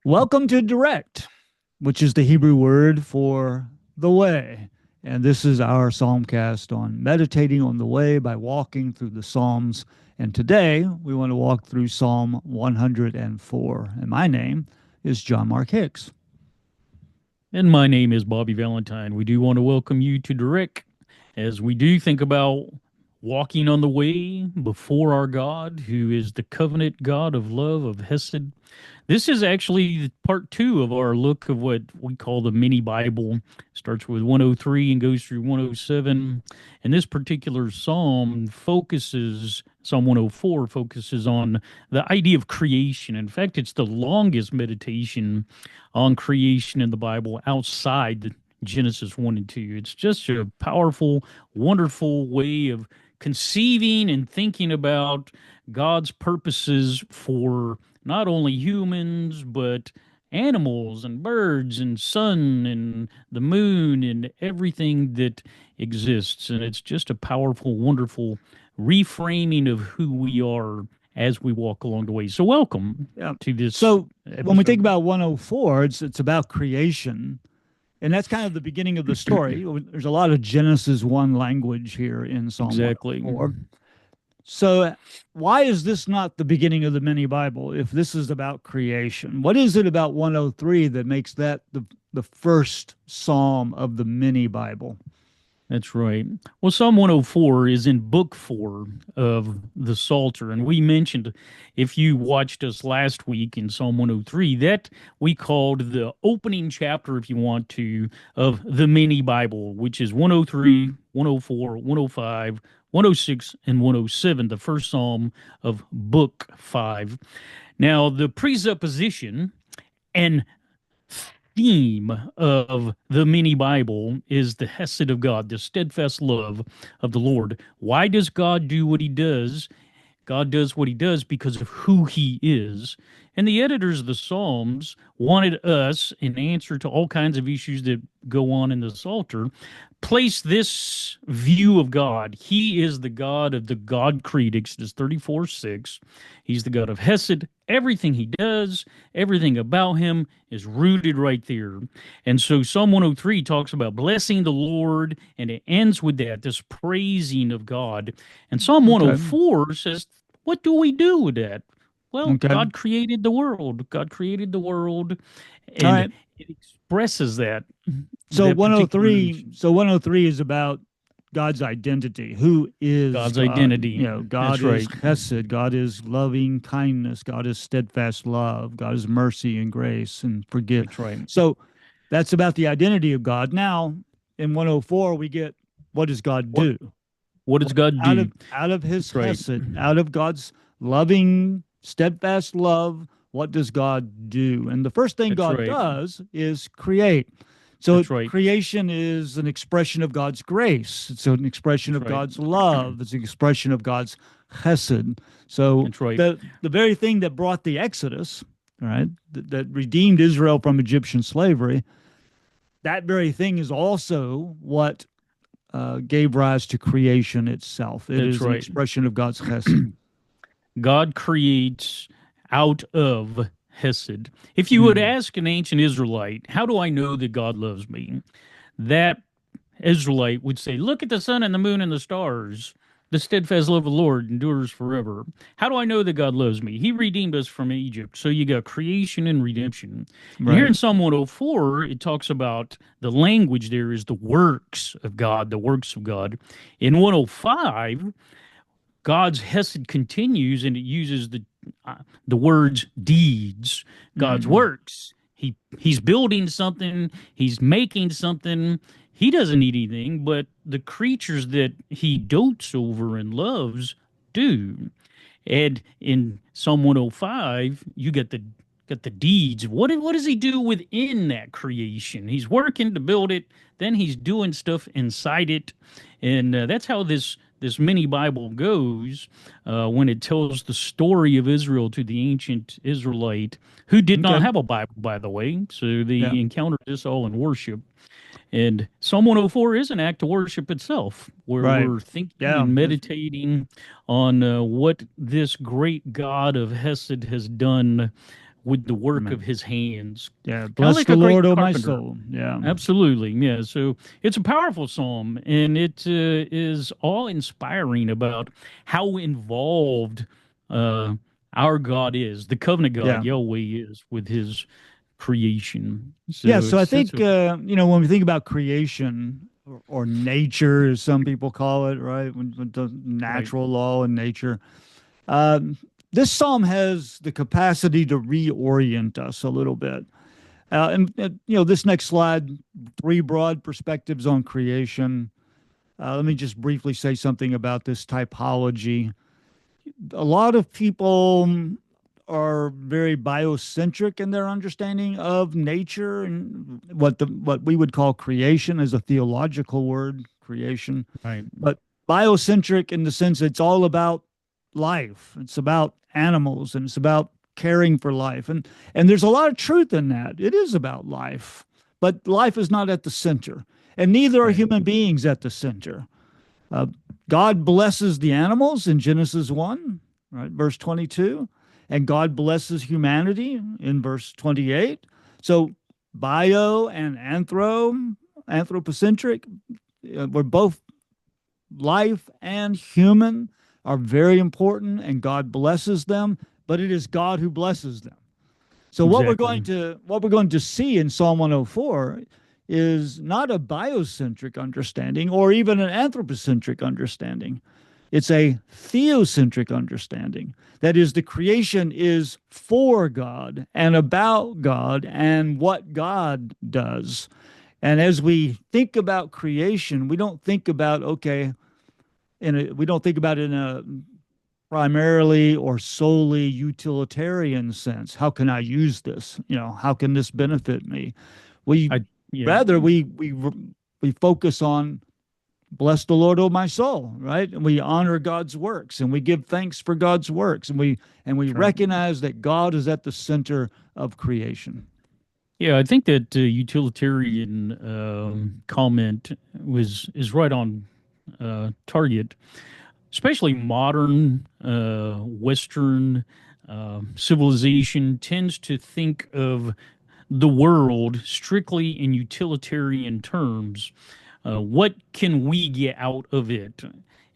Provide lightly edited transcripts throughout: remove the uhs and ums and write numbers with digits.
Welcome to Direct, which is the Hebrew word for the way. And this is our Psalmcast on meditating on the way by walking through the Psalms. And today we want to walk through Psalm 104. And my name is John Mark Hicks. And my name is Bobby Valentine. We do want to welcome you to Direct as we do think about walking on the way before our God, who is the covenant God of love, of Hesed. This is actually part two of our look of what we call the mini Bible. Starts with 103 and goes through 107. And this particular Psalm 104 focuses on the idea of creation. In fact, it's the longest meditation on creation in the Bible outside Genesis 1 and 2. It's just a powerful, wonderful way of conceiving and thinking about God's purposes for not only humans, but animals and birds and sun and the moon and everything that exists. And it's just a powerful, wonderful reframing of who we are as we walk along the way. So welcome Yeah. to this So when we think episode. about 104, it's about creation. And that's kind of the beginning of the story. There's a lot of Genesis 1 language here in Psalm Exactly. 104. So, why is this not the beginning of the mini Bible if this is about creation? What is it about 103 that makes that the first psalm of the mini Bible? That's right. Well, Psalm 104 is in book four of the Psalter. And we mentioned, if you watched us last week in Psalm 103, that we called the opening chapter, if you want to, of the mini Bible, which is 103, 104, 105, 106, and 107, the first psalm of book five. Now, the presupposition and theme of the mini Bible is the Hesed of God, the steadfast love of the Lord. Why does God do what he does? God does what he does because of who he is. And the editors of the Psalms wanted us, in answer to all kinds of issues that go on in the Psalter, place this view of God. He is the God of the God creed, Exodus 34:6. He's the God of Hesed. Everything he does, everything about him is rooted right there. And so Psalm 103 talks about blessing the Lord, and it ends with that, this praising of God. And Psalm Okay. 104 says, what do we do with that? Well, Okay. God created the world. God created the world, All and right. it expresses So that particular 103, so 103 is about God's identity. Who is God's God? identity. God That's is right. Hesed. God is loving kindness. God is steadfast love. God is mercy and grace and forgive. That's right. So that's about the identity of God. Now, in 104, we get, what does God What do? what does God Out do? of out of his That's right. Hesed, out of God's loving, steadfast love, what does God do? And the first thing That's God right. does is create. So That's right. creation is an expression of God's grace. It's an expression That's of right. God's love. It's an expression of God's chesed. So That's right. the very thing that brought the Exodus, all right, that redeemed Israel from Egyptian slavery, that very thing is also what gave rise to creation itself. It That's is an right. expression of God's chesed. God creates out of Hesed. If you would Mm. ask an ancient Israelite, how do I know that God loves me? That Israelite would say, look at the sun and the moon and the stars. The steadfast love of the Lord endures forever. How do I know that God loves me? He redeemed us from Egypt. So you got creation and redemption. And here Right. in Psalm 104, it talks about the language there is the works of God, the works of God. In 105, God's hesed continues and it uses the words deeds, God's Mm. works. He's building something, he's making something. He doesn't need anything, but the creatures that he dotes over and loves do. And in Psalm 105, you get the deeds. What does he do within that creation? He's working to build it, then he's doing stuff inside it, and that's how this mini Bible goes when it tells the story of Israel to the ancient Israelite who did not Okay. have a Bible, by the way. So Yeah. they encountered this all in worship. And Psalm 104 is an act of worship itself, where Right. we're thinking Yeah. and meditating on what this great God of Hesed has done with the work of Amen. his hands, Yeah. kind of Bless like the a Lord, great O my carpenter. soul. Yeah. Absolutely, yeah. So it's a powerful psalm, and it is all inspiring about how involved uh, our God is, the covenant God Yeah. Yahweh is with His creation. Yeah. So So I it's think, a when we think about creation or nature, as some people call it, right? When the right, natural law and nature, um, this psalm has the capacity to reorient us a little bit. This next slide, three broad perspectives on creation. Let me just briefly say something about this typology. A lot of people are very biocentric in their understanding of nature and what we would call creation is a theological word, creation, right, but biocentric in the sense it's all about life. It's about animals and it's about caring for life. And there's a lot of truth in that. It is about life, but life is not at the center. And neither are right. human beings at the center. Uh, God blesses the animals in Genesis 1, right, verse 22, and God blesses humanity in verse 28. So bio and anthropocentric, we're both life and human are very important and God blesses them, but it is God who blesses them. So Exactly. what we're going to see in Psalm 104 is not a biocentric understanding or even an anthropocentric understanding. It's a theocentric understanding. That is, the creation is for God and about God and what God does. And as we think about creation, we don't think about, okay, we don't think about it in a primarily or solely utilitarian sense. How can I use this? How can this benefit me? We I yeah, rather we focus on bless the Lord, O my soul, right? And we honor God's works and we give thanks for God's works and we that's right. recognize that God is at the center of creation. Yeah, I think that utilitarian comment was is right on target, especially modern Western civilization tends to think of the world strictly in utilitarian terms. What can we get out of it?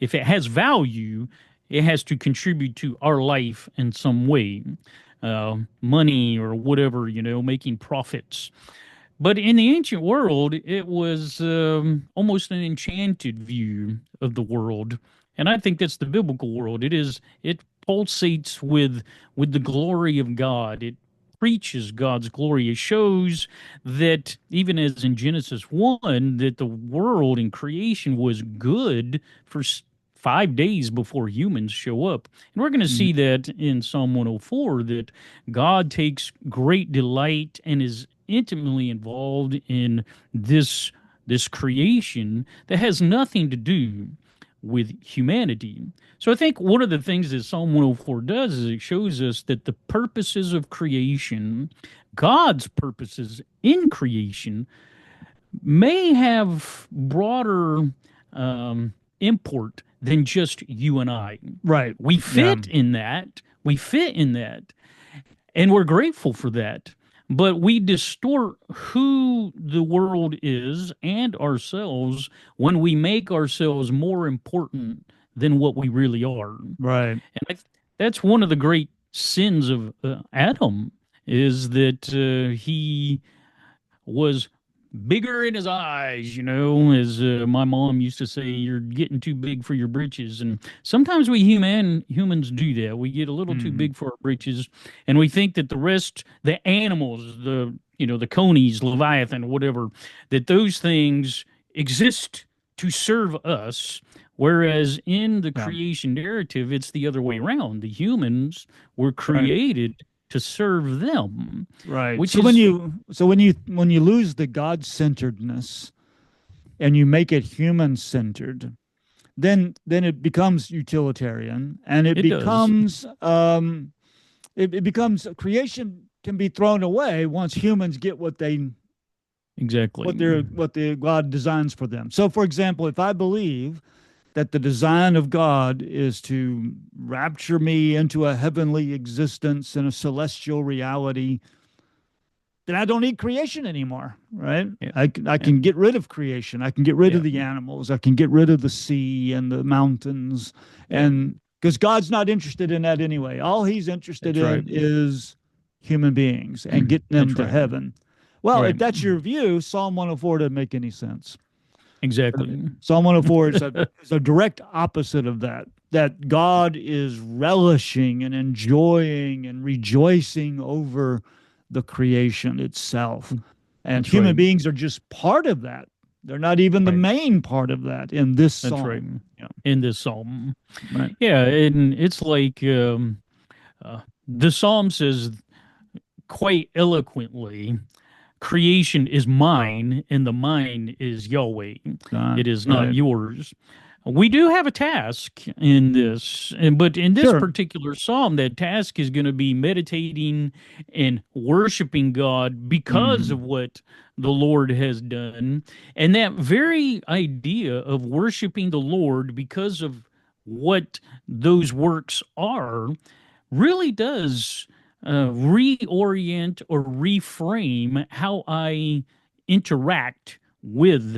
If it has value, it has to contribute to our life in some way, money or whatever, making profits. But in the ancient world, it was almost an enchanted view of the world, and I think that's the biblical world. It pulsates with the glory of God. It preaches God's glory. It shows that even as in Genesis 1, that the world and creation was good for 5 days before humans show up. And we're going to see Mhm. that in Psalm 104 that God takes great delight and is intimately involved in this creation that has nothing to do with humanity. So I think one of the things that Psalm 104 does is it shows us that the purposes of creation, God's purposes in creation, may have broader import than just you and I. Right. We Yeah. fit in that. We fit in that. And we're grateful for that. But we distort who the world is and ourselves when we make ourselves more important than what we really are. And Right. that's one of the great sins of Adam is that he was bigger in his eyes, as my mom used to say, you're getting too big for your britches. And sometimes we humans do that. We get a little too Mhm. big for our britches, and we think that the rest, the animals, the conies, leviathan, whatever, that those things exist to serve us. Whereas in the Yeah. creation narrative, it's the other way around. The humans were Right. created to serve them, Right. which So when is you lose the God-centeredness and you make it human-centered, then it becomes utilitarian and it it does. becomes it becomes creation can be thrown away once humans get Exactly. what the God designs for them. So for example, if I believe that the design of God is to rapture me into a heavenly existence in a celestial reality, then I don't need creation anymore, right? Yeah. I Yeah. can get rid of creation. I can get rid Yeah. of the animals. I can get rid of the sea and the mountains. Yeah. And because God's not interested in that anyway. All he's interested That's right. in is human beings and getting them That's to right. heaven. Well, Right. if that's your view, Psalm 104 doesn't make any sense. Exactly. Psalm 104 is a direct opposite of that. That God is relishing and enjoying and rejoicing over the creation itself. And That's right. human beings are just part of that. They're not even the Right. main part of that in this That's right. psalm. Yeah. In this psalm. Right. Yeah, and it's like the psalm says quite eloquently, creation is mine and the mine is Yahweh. God. It is not Right. yours. We do have a task in this, but in this Sure. particular psalm, that task is going to be meditating and worshiping God because of Mm. what the Lord has done. And that very idea of worshiping the Lord because of what those works are really does reorient or reframe how I interact with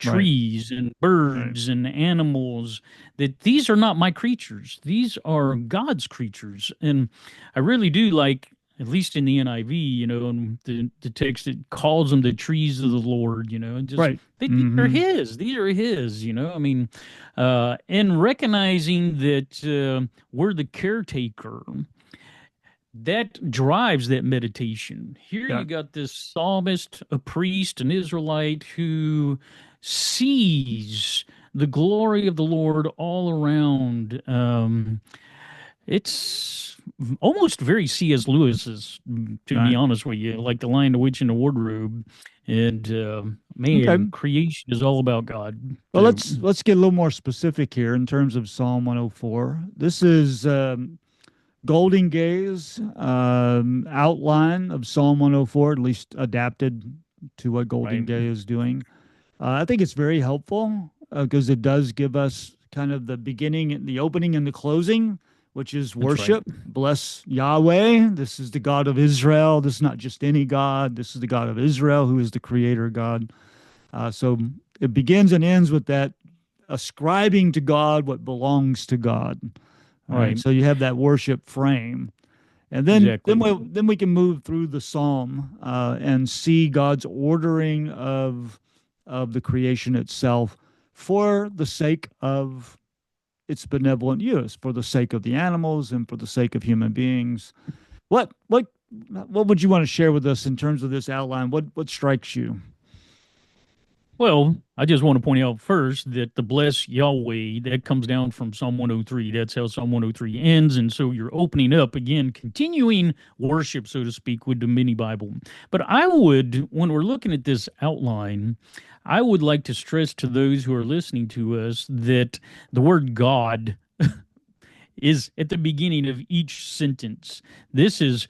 Right. trees and Right. birds and animals, that these are not my creatures. These are God's creatures. And I really do like, at least in the NIV, and the text that calls them the trees of the Lord, and just Right. these are Mm-hmm. his. These are his, I mean, and recognizing that we're the caretaker, that drives that meditation. Here Yeah. you got this psalmist, a priest, an Israelite who sees the glory of the Lord all around. It's almost very C.S. Lewis's, to be Right. honest with you, like The Lion, the Witch, and the Wardrobe. And man, Okay. creation is all about God. Well, let's get a little more specific here in terms of Psalm 104. This is Golding Gay's outline of Psalm 104, at least adapted to what Golding Right, Gay is doing. I think it's very helpful because it does give us kind of the beginning, the opening, and the closing, which is that's right, worship. Bless Yahweh. This is the God of Israel. This is not just any God. This is the God of Israel, who is the creator God. So it begins and ends with that ascribing to God what belongs to God. All right. right, So you have that worship frame. And then then exactly, we then we can move through the psalm and see God's ordering of the creation itself for the sake of its benevolent use, for the sake of the animals and for the sake of human beings. What would you want to share with us in terms of this outline? What strikes you? Well, I just want to point out first that the bless Yahweh, that comes down from Psalm 103. That's how Psalm 103 ends. And so you're opening up again, continuing worship, so to speak, with the mini Bible. But I would, when we're looking at this outline, I would like to stress to those who are listening to us that the word God is at the beginning of each sentence. This is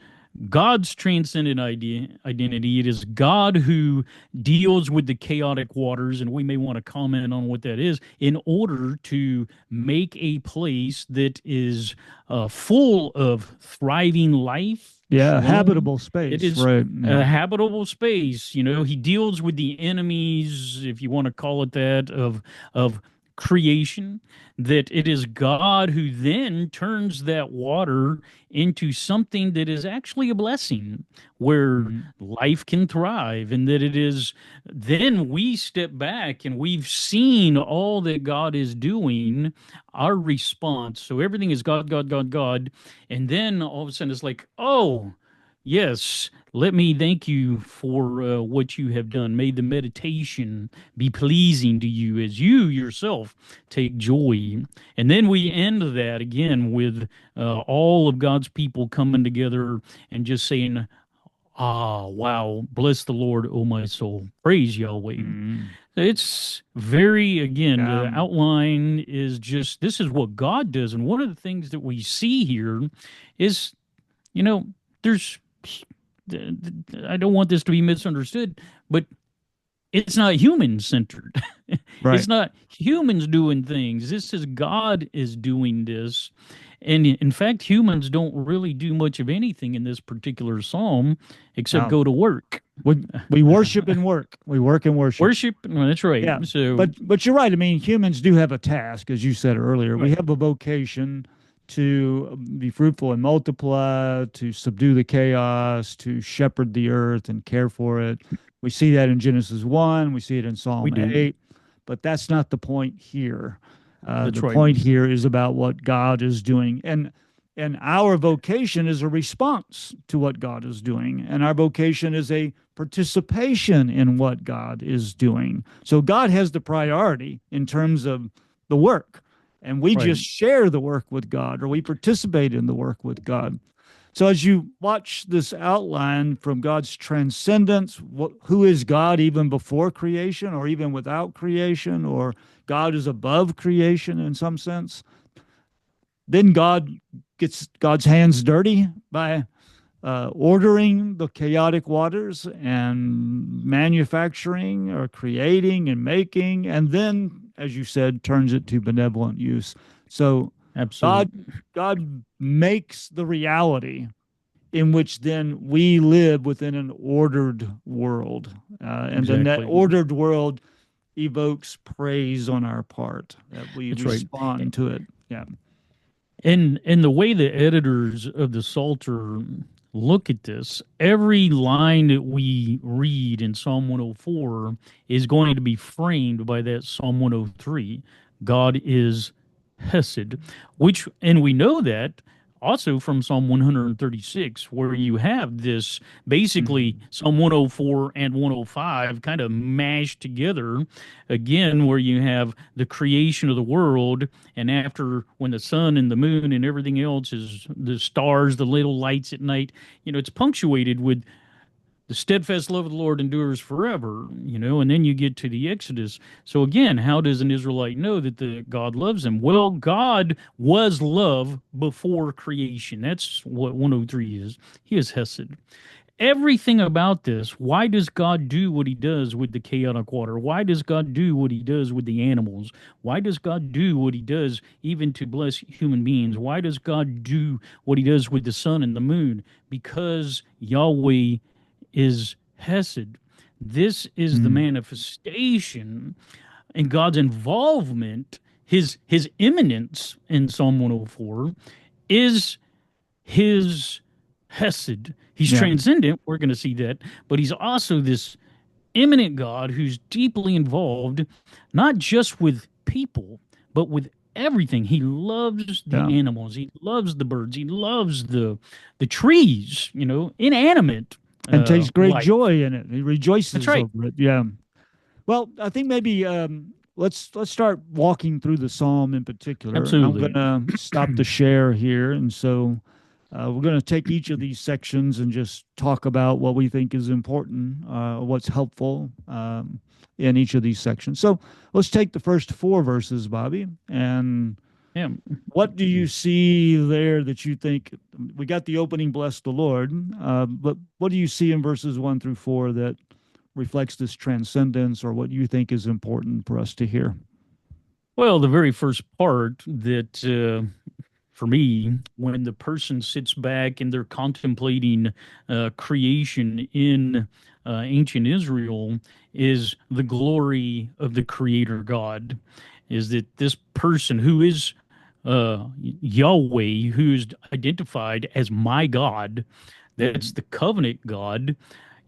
God's transcendent identity. It is God who deals with the chaotic waters, and we may want to comment on what that is, in order to make a place that is full of thriving life, Yeah, shalom. habitable It space, is right? Yeah. a habitable space. He deals with the enemies, if you want to call it that, of creation, that it is God who then turns that water into something that is actually a blessing where Mhm. life can thrive, and that it is then we step back and we've seen all that God is doing, our response. So everything is God, God, God, God. And then all of a sudden it's like, oh, yes, let me thank you for what you have done. May the meditation be pleasing to you as you yourself take joy. And then we end that again with all of God's people coming together and just saying, ah, wow, bless the Lord, O my soul. Praise Yahweh. Mhm. It's very, again, the Um, outline is just this is what God does. And one of the things that we see here is, you know, there's, I don't want this to be misunderstood, but it's not human centered. Right. It's not humans doing things. This is God is doing this. And in fact, humans don't really do much of anything in this particular psalm except Um, go to work. we worship and work. We work and worship. Worship, well, that's right. Yeah, So, but you're right. I mean, humans do have a task, as you said earlier. We right, have a vocation to be fruitful and multiply, to subdue the chaos, to shepherd the earth and care for it. We see that in Genesis 1. We see it in we Psalm do. 8. But that's not the point here. That's The right. point here is about what God is doing, and our vocation is a response to what God is doing, and our vocation is a participation in what God is doing. So God has the priority in terms of the work, and we Right. just share the work with God, or we participate in the work with God. So as you watch this outline from God's transcendence, who is God even before creation or even without creation, or God is above creation in some sense, then God gets God's hands dirty by ordering the chaotic waters and manufacturing or creating and making, and then, as you said, turns it to benevolent use. So God, Absolutely. God makes the reality in which then we live within an ordered world. And then that Exactly. ordered world evokes praise on our part, that we That's right. respond to it. Yeah. And the way the editors of the Psalter look at this, every line that we read in Psalm 104 is going to be framed by that Psalm 103. God is Hesed, which, and we know that also from Psalm 136, where you have this basically Mhm. Psalm 104 and 105 kind of mashed together again, where you have the creation of the world, and after when the sun and the moon and everything else is the stars, the little lights at night, it's punctuated with the steadfast love of the Lord endures forever, and then you get to the Exodus. So again, how does an Israelite know that the God loves him? Well, God was love before creation. That's what 103 is. He is Hesed. Everything about this, why does God do what he does with the chaotic water? Why does God do what he does with the animals? Why does God do what he does even to bless human beings? Why does God do what he does with the sun and the moon? Because Yahweh is Hesed. This is the Mm. manifestation and God's involvement, his immanence in Psalm 104 is his Hesed. He's Yeah. transcendent, we're going to see that, but he's also this immanent God who's deeply involved, not just with people, but with everything. He loves Yeah. the animals, he loves the birds, he loves the trees, inanimate And takes great life. joy in it. He That's rejoices right. over it. Yeah. Well, I think maybe let's start walking through the psalm in particular. I'm Absolutely. gonna stop the share here, and so we're gonna take each of these sections and just talk about what we think is important, what's helpful in each of these sections. So let's take the first four verses, Bobby, and Yeah. what do you see there that you think we got the opening, bless the Lord, but what do you see in verses 1 through 4 that reflects this transcendence or what you think is important for us to hear? Well, the very first part that for me, when the person sits back and they're contemplating creation in ancient Israel, is the glory of the Creator God. Is that this person who is Yahweh, who's identified as my God, that's Mhm. the covenant God.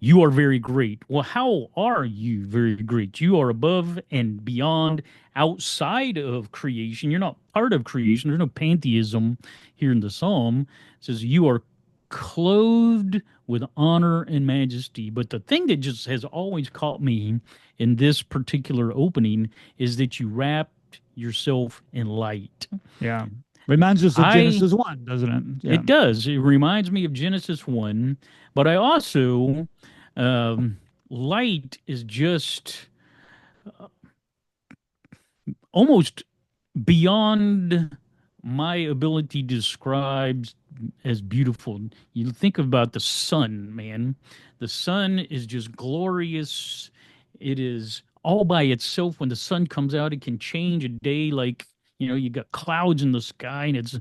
You are very great. Well, how are you very great? You are above and beyond, outside of creation. You're not part of creation. There's no pantheism here in the psalm. It says you are clothed with honor and majesty. But the thing that just has always caught me in this particular opening is that you wrapped yourself in light. Yeah. Reminds us of I Genesis 1, doesn't it? Yeah. It does. It reminds me of Genesis 1, but I also light is just almost beyond my ability to describe as beautiful. You think about the sun, man. The sun is just glorious It is all by itself. When the sun comes out, it can change a day like, you got clouds in the sky and it's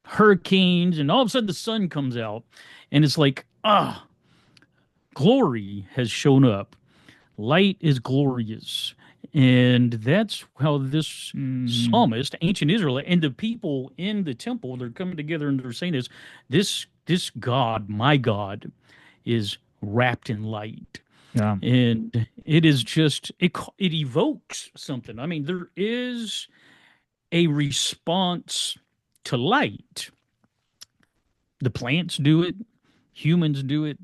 hurricanes, and all of a sudden the sun comes out and it's like, glory has shown up. Light is glorious. And that's how this Mm, psalmist, ancient Israel, and the people in the temple, they're coming together and they're saying this God, my God, is wrapped in light. yeah. And it is just it evokes something. I mean, there is a response to light. The plants do it, humans do it.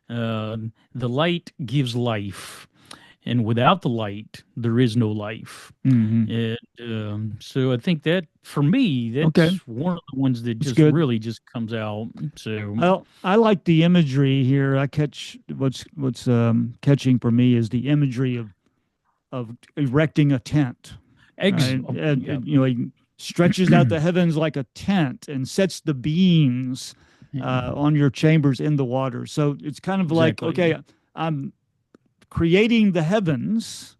The light gives life, and without the light, there is no life. Hmm. And so I think that for me, Okay, that's one of the ones that that's just good. really just comes out. So I like the imagery here. I catch what's catching for me is the imagery of erecting a tent, eggs, right? oh, yeah, He stretches out the heavens like a tent and sets the beams on your chambers in the water. So it's kind of like, exactly, okay, I'm creating the heavens,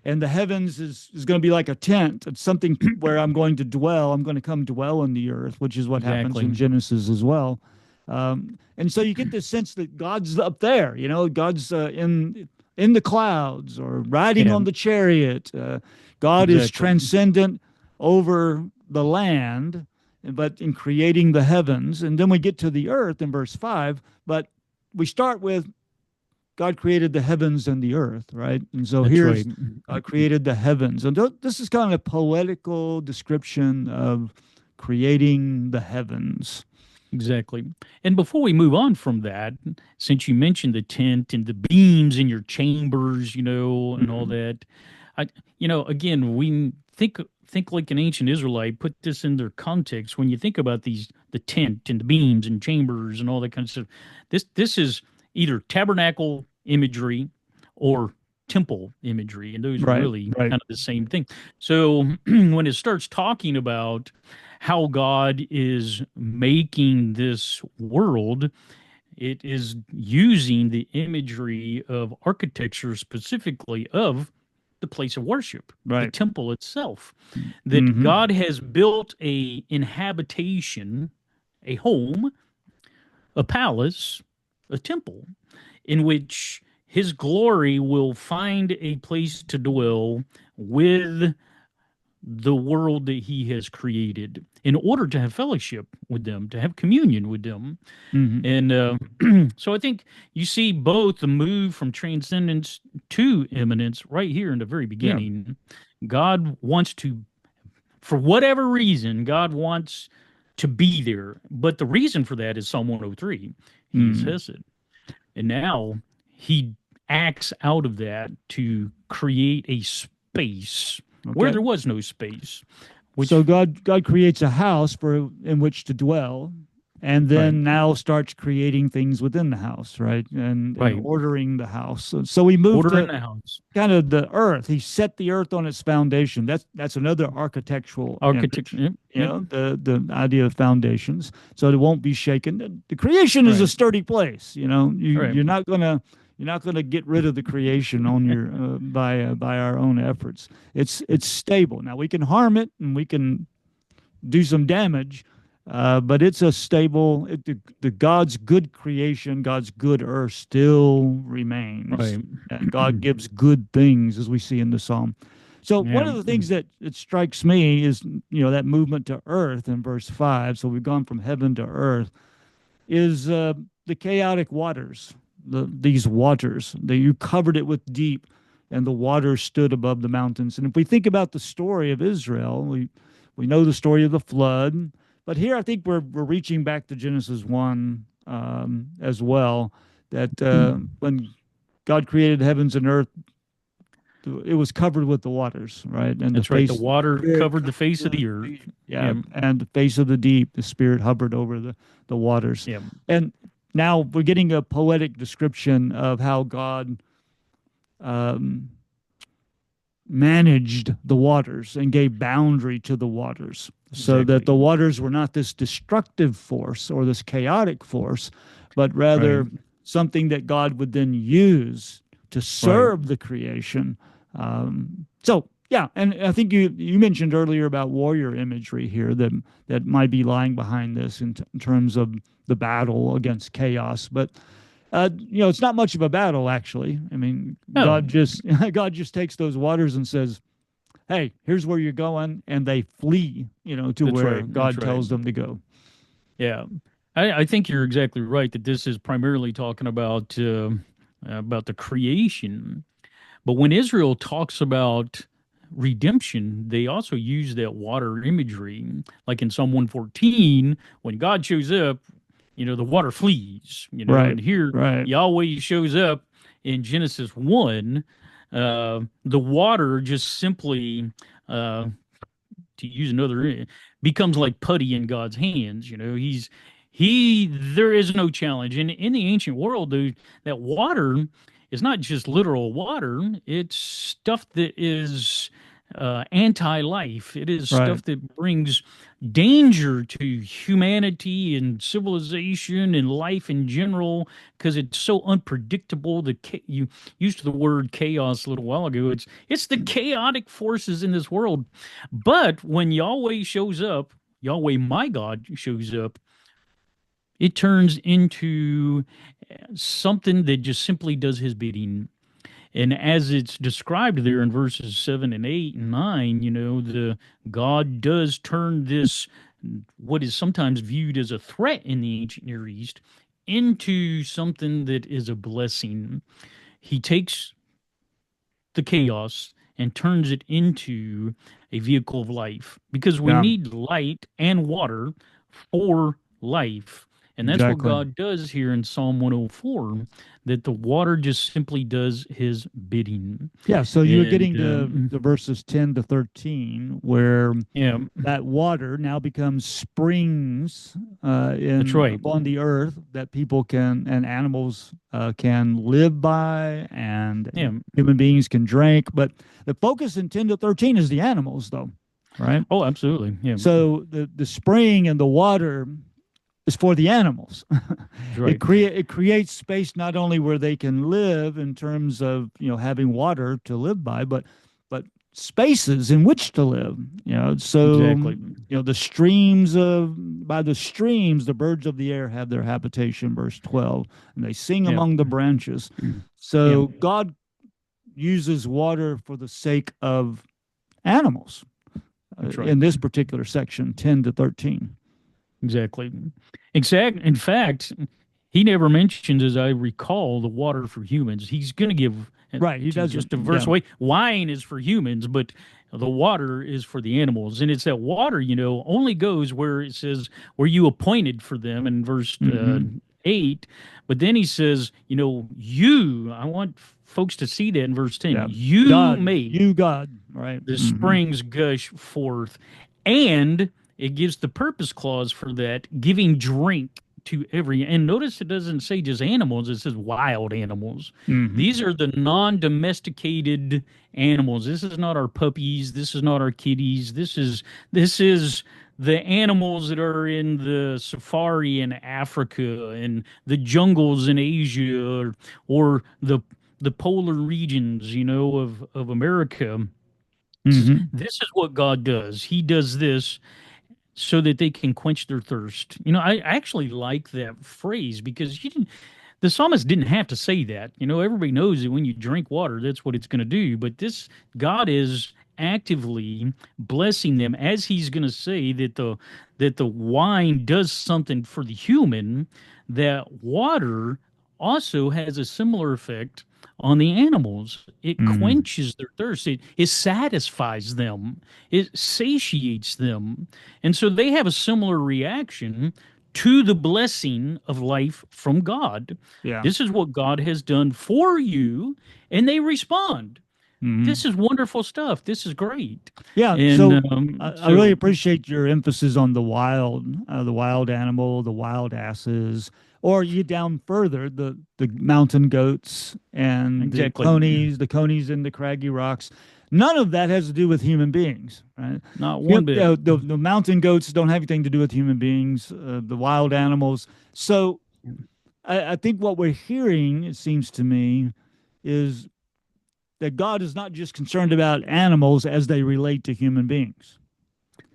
and the heavens is going to be like a tent. It's something where I'm going to dwell. I'm going to come dwell in the earth, which is what happens exactly. in Genesis as well. And so you get this sense that God's up there. God's in the clouds or riding Yeah, on the chariot. God is exactly. transcendent over the land, but in creating the heavens. And then we get to the earth in verse 5. But we start with God created the heavens and the earth, right? And so That's right. here's God created the heavens. And this is kind of a poetical description of creating the heavens. Exactly. And before we move on from that, since you mentioned the tent and the beams in your chambers, and all Mhm. that, I, again, we think like an ancient Israelite, put this in their context. When you think about the tent and the beams and chambers and all that kind of stuff, this is either tabernacle imagery or temple imagery, and those are Right, really right, kind of the same thing. So when it starts talking about how God is making this world, it is using the imagery of architecture, specifically of the place of worship, the right. temple itself, that Hmm. God has built a inhabitation, a home, a palace, a temple, in which his glory will find a place to dwell with the world that he has created in order to have fellowship with them, to have communion with them. Hmm. And so I think you see both the move from transcendence to immanence right here in the very Yeah. beginning. God wants to, for whatever reason, God wants to be there. But the reason for that is Psalm 103. He is Mm. Hesed. And now he acts out of that to create a space where Okay. there was no space, So which, God creates a house for in which to dwell, and right, then now starts creating things within the house, right? And right, ordering the house. So we move order in to the house, kind of the earth. He set the earth on its foundation. That's another architectural architecture. image. Yep, yep, The idea of foundations, so it won't be shaken. The creation is a right, sturdy place. right, You're not gonna get rid of the creation on your by our own efforts. It's stable. Now we can harm it and we can do some damage, but it's a stable. The God's good creation, God's good earth still remains, right. and God gives good things, as we see in the psalm. So one Yeah, of the things that strikes me is that movement to earth in verse 5. So we've gone from heaven to earth is the chaotic waters, these waters that you covered it with deep, and the waters stood above the mountains. And if we think about the story of Israel, we know the story of the flood, but here I think we're reaching back to Genesis 1 as well. That when God created heavens and earth, it was covered with the waters, right? And the that's right. The face, water Spirit covered the covered face of the the earth. deep. Yeah, Yeah, and the face of the deep, the Spirit hovered over the waters. yeah, And now we're getting a poetic description of how God um, managed the waters and gave boundary to the waters so that exactly. the waters were not this destructive force or this chaotic force, but Right, rather something that God would then use to Right. serve the creation. So yeah, and I think you mentioned earlier about warrior imagery here that might be lying behind this in terms of the battle against chaos, but it's not much of a battle actually. I mean, Oh, God just takes those waters and says, "Hey, here's where you're going," and they flee, to that's where right. That's God right. tells them to go. Yeah. I think you're exactly right that this is primarily talking about the creation. But when Israel talks about redemption, they also use that water imagery. Like in Psalm 114, when God shows up, the water flees, Right, and here right, Yahweh shows up in Genesis 1. The water just simply, uh, to use another, becomes like putty in God's hands. There is no challenge. And in the ancient world, dude, that water is not just literal water, it's stuff that is anti-life. It is right. stuff that brings danger to humanity and civilization and life in general because it's so unpredictable. You used the word chaos a little while ago. It's the chaotic forces in this world. But when Yahweh shows up, Yahweh my God shows up, it turns into something that just simply does his bidding. And as it's described there in verses 7 and 8 and 9, the God does turn this, what is sometimes viewed as a threat in the ancient Near East, into something that is a blessing. He takes the chaos and turns it into a vehicle of life because we Yeah, need light and water for life. And that's what exactly. God does here in Psalm 104, that the water just simply does his bidding. Yeah, so you were And getting to verses 10 to 13, where yeah, that water now becomes springs that's in right. upon the earth that people can and animals can live by, and Yeah. human beings can drink. But the focus in 10 to 13 is the animals, though, right? Oh, absolutely. Yeah, So the spring and the water is for the animals. that's right. It creates space not only where they can live in terms of having water to live by, but spaces in which to live. So Exactly. the streams of by the streams the birds of the air have their habitation. Verse 12, and they sing Yeah. among the branches. Yeah, So God uses water for the sake of animals that's right. in this particular section, 10 to 13. Exactly. In fact, he never mentions, as I recall, the water for humans. He's going to give, Right, he to doesn't. just a verse Yeah. away, wine is for humans, but the water is for the animals. And it's that water, only goes where it says, where you appointed for them in verse Hmm. 8. But then he says, I want folks to see that in verse 10. Yeah. You God, made you God, right? the Hmm. springs gush forth. And it gives the purpose clause for that, giving drink to every. And notice it doesn't say just animals, it says wild animals. Hmm. These are the non domesticated animals. This is not our puppies. This is not our kitties. This is the animals that are in the safari in Africa and the jungles in Asia, or the polar regions, of America. Hmm. This is what God does. He does this so that they can quench their thirst. I actually like that phrase because the psalmist didn't have to say that. Everybody knows that when you drink water, that's what it's going to do. But this God is actively blessing them, as he's going to say that the wine does something for the human, that water also has a similar effect on the animals. It Hmm. quenches their thirst. It satisfies them. It satiates them. And so they have a similar reaction to the blessing of life from God. Yeah. This is what God has done for you, and they respond. This Hmm. is wonderful stuff. This is great. Yeah. And So I really so, appreciate your emphasis on the wild animal, the wild asses, or you down further, the mountain goats and exactly, the conies and the craggy rocks. None of that has to do with human beings, right? not one bit. The mountain goats don't have anything to do with human beings. The wild animals. So I think what we're hearing, it seems to me, is that God is not just concerned about animals as they relate to human beings.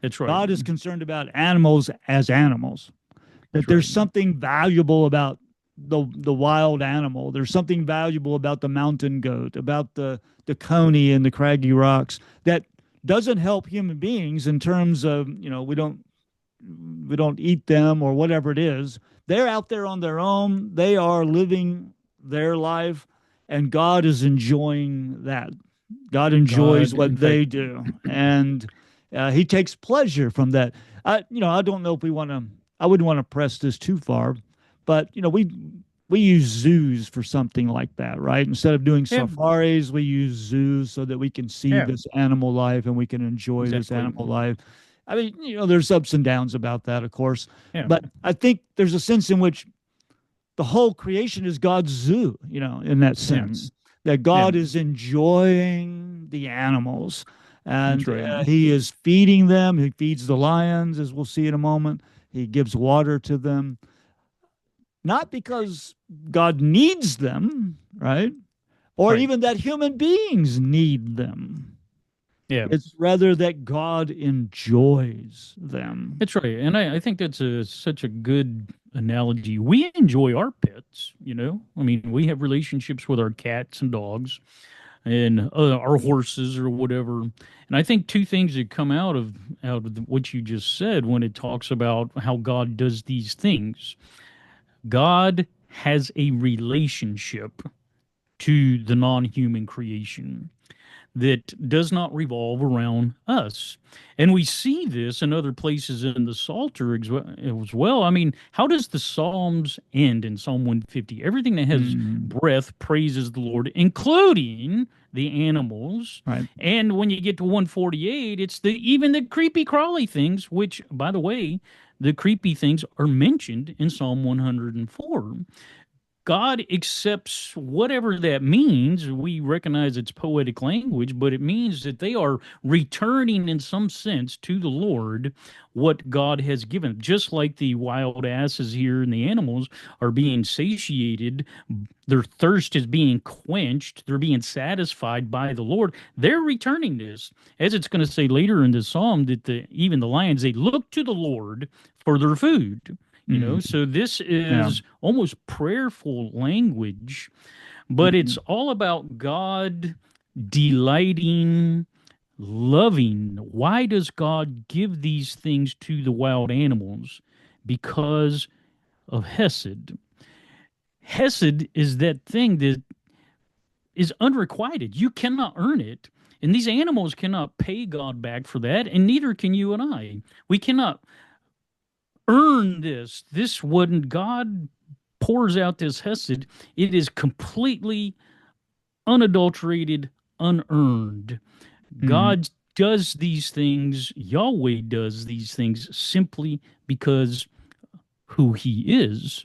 That's right. God is concerned about animals as animals. That That's there's right. something valuable about the wild animal. There's something valuable about the mountain goat, about the coney and the craggy rocks that doesn't help human beings in terms of, we don't eat them or whatever it is. They're out there on their own. They are living their life, and God is enjoying that. God enjoys God, in what fact, they do, and He takes pleasure from that. I don't know if we want to. I wouldn't want to press this too far, but we use zoos for something like that, right? Instead of doing yeah, safaris, we use zoos so that we can see yeah, this animal life and we can enjoy this exactly. animal life. I mean, there's ups and downs about that, of course, Yeah, but I think there's a sense in which the whole creation is God's zoo, in that yeah, sense, that yeah. God is enjoying the animals That's and right. He is feeding them. He feeds the lions, as we'll see in a moment. He gives water to them, not because God needs them, right? Or Right. even that human beings need them. Yeah. It's rather that God enjoys them. That's right. And I think that's such a good analogy. We enjoy our pets, you know? I mean, we have relationships with our cats and dogs and our horses or whatever. And I think two things that come out of what you just said when it talks about how God does these things. God has a relationship to the non-human creation that does not revolve around us. And we see this in other places in the Psalter as well. I mean, how does the Psalms end in Psalm 150? Everything that has Mm, breath praises the Lord, including the animals. right. And when you get to 148, it's even the creepy crawly things, which, by the way, the creepy things are mentioned in Psalm 104. God accepts whatever that means. We recognize it's poetic language, but it means that they are returning in some sense to the Lord what God has given. Just like the wild asses here and the animals are being satiated, their thirst is being quenched, they're being satisfied by the Lord. They're returning this. As it's going to say later in the psalm, that even the lions, they look to the Lord for their food. Mm, So this yeah. is almost prayerful language, but it's Mm, all about God delighting, loving. Why does God give these things to the wild animals? Because of Hesed. Hesed is that thing that is unrequited. You cannot earn it. And these animals cannot pay God back for that, and neither can you and I. We cannot earn this. This wouldn't, God pours out this Hesed, it is completely unadulterated, unearned. mm, God does these things, Yahweh does these things simply because who he is.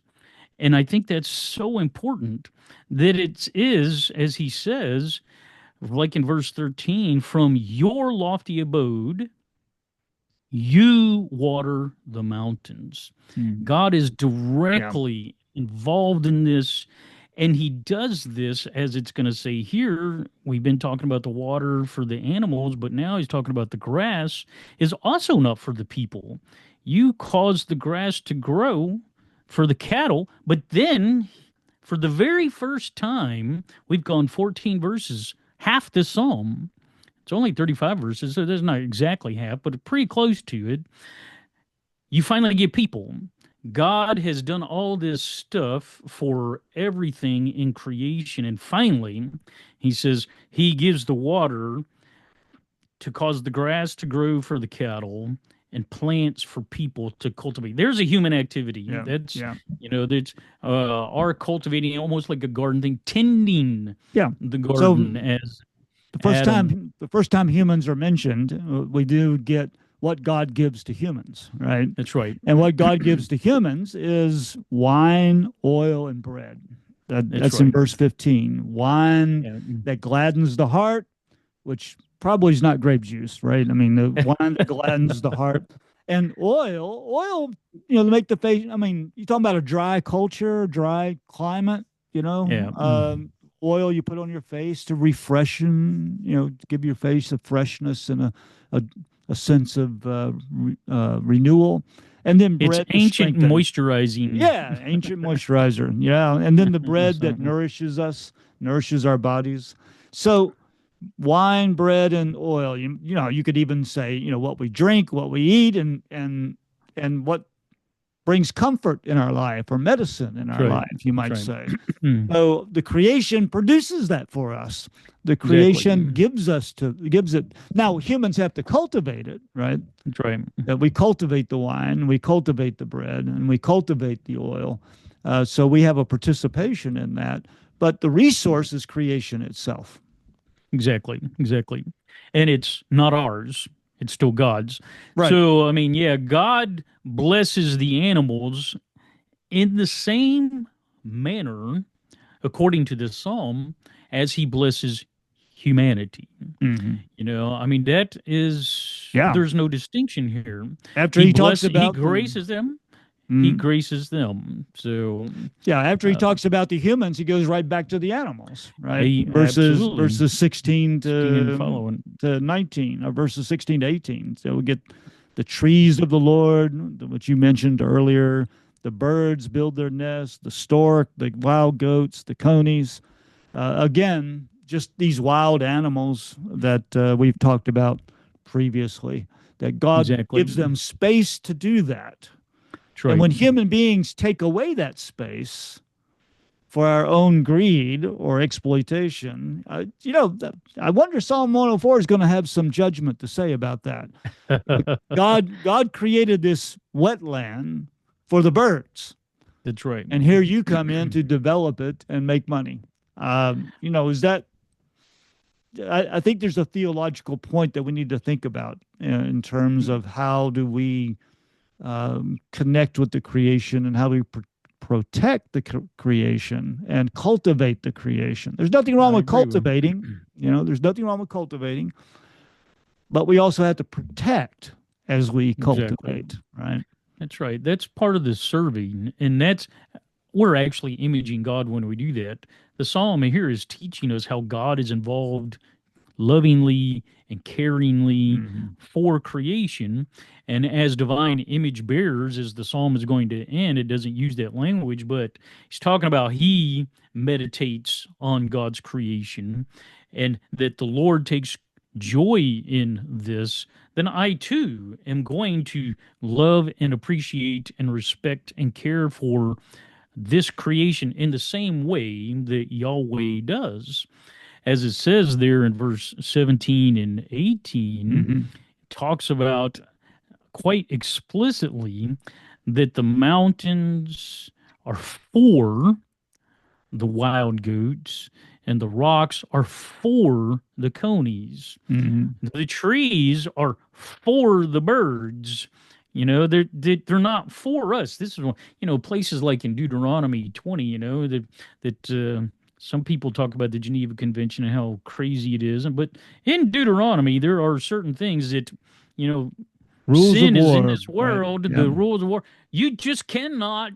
And I think that's so important that it is, as he says, like in verse 13, from your lofty abode, you water the mountains. mm. God is Yeah. directly involved in this, and he does this, as it's going to say here. We've been talking about the water for the animals, but now he's talking about the grass is also not for the people. You cause the grass to grow for the cattle, but then for the very first time, we've gone 14 verses, half the psalm. It's only 35 verses, so that's not exactly half, but pretty close to it. You finally get people. God has done all this stuff for everything in creation. And finally, he says he gives the water to cause the grass to grow for the cattle and plants for people to cultivate. There's a human activity. Yeah. That's, Yeah. that's our cultivating, almost like a garden thing, tending Yeah. the So garden as the first Adam. time the first time humans are mentioned, we do get what God gives to humans, right? That's right. And what God gives to humans is wine, oil, and bread. That's That's in right. verse 15. Wine Yeah. that gladdens the heart, which probably is not grape juice, right? I mean, the wine that gladdens the heart. And oil, to make the face. I mean, you talking about a dry culture, dry climate, you know, Yeah. um, oil you put on your face to refreshen, give your face a freshness and a, a sense of renewal. And then It's bread to ancient strengthen. moisturizing. Yeah, ancient moisturizer. Yeah, and then the bread that So, nourishes us, nourishes our bodies. So wine, bread, and oil. You could even say, what we drink, what we eat, and what brings comfort in our life or medicine in that's our right. life, you That's might right. say. So the creation produces that for us. The Exactly. creation gives it. Now humans have to cultivate it, right? That's right. That we cultivate the wine, we cultivate the bread, and we cultivate the oil. So we have a participation in that. But the resource is creation itself. Exactly. Exactly. And it's not ours. It's still God's. Right. So, I mean, yeah, God blesses the animals in the same manner, according to this psalm, as he blesses humanity. Hmm. I mean, that is, Yeah. there's no distinction here. After he talks He about the graces them, he Mhm. graces them. So, Yeah, after he uh, talks about the humans, he goes right back to the animals, right? I Verses absolutely verses 16 16 and following. to 19, or verses 16 to 18. So we get the trees of the Lord, which you mentioned earlier. The birds build their nests, the stork, the wild goats, the conies. Again, just these wild animals that we've talked about previously, that God Exactly. gives them space to do that. That's And right. when human beings take away that space for our own greed or exploitation, I wonder Psalm 104 is going to have some judgment to say about that. God created this wetland for the birds, That's right. and here you come in to develop it and make money. Is that? I think there's a theological point that we need to think about in terms of how do we connect with the creation and how we protect the creation and cultivate the creation. There's nothing wrong I with agree with. cultivating, there's nothing wrong with cultivating, but we also have to protect as we Exactly. cultivate, right? That's right. That's part of the serving, and that's we're actually imaging God when we do that. The psalm here is teaching us how God is involved lovingly and caringly Mm-hmm. for creation. And as divine image bearers, as the psalm is going to end, it doesn't use that language, but he's talking about he meditates on God's creation and that the Lord takes joy in this. Then I too am going to love and appreciate and respect and care for this creation in the same way that Yahweh does. As it says there in verse 17 and 18, Mm-hmm. talks about quite explicitly that the mountains are for the wild goats and the rocks are for the conies. Mm-hmm. The trees are for the birds. They're not for us. This is one, places like in Deuteronomy 20, that some people talk about the Geneva Convention and how crazy it is. But in Deuteronomy, there are certain things that, you know, Rules of sin is in war, this right? world, Yeah. the rules of war. You just cannot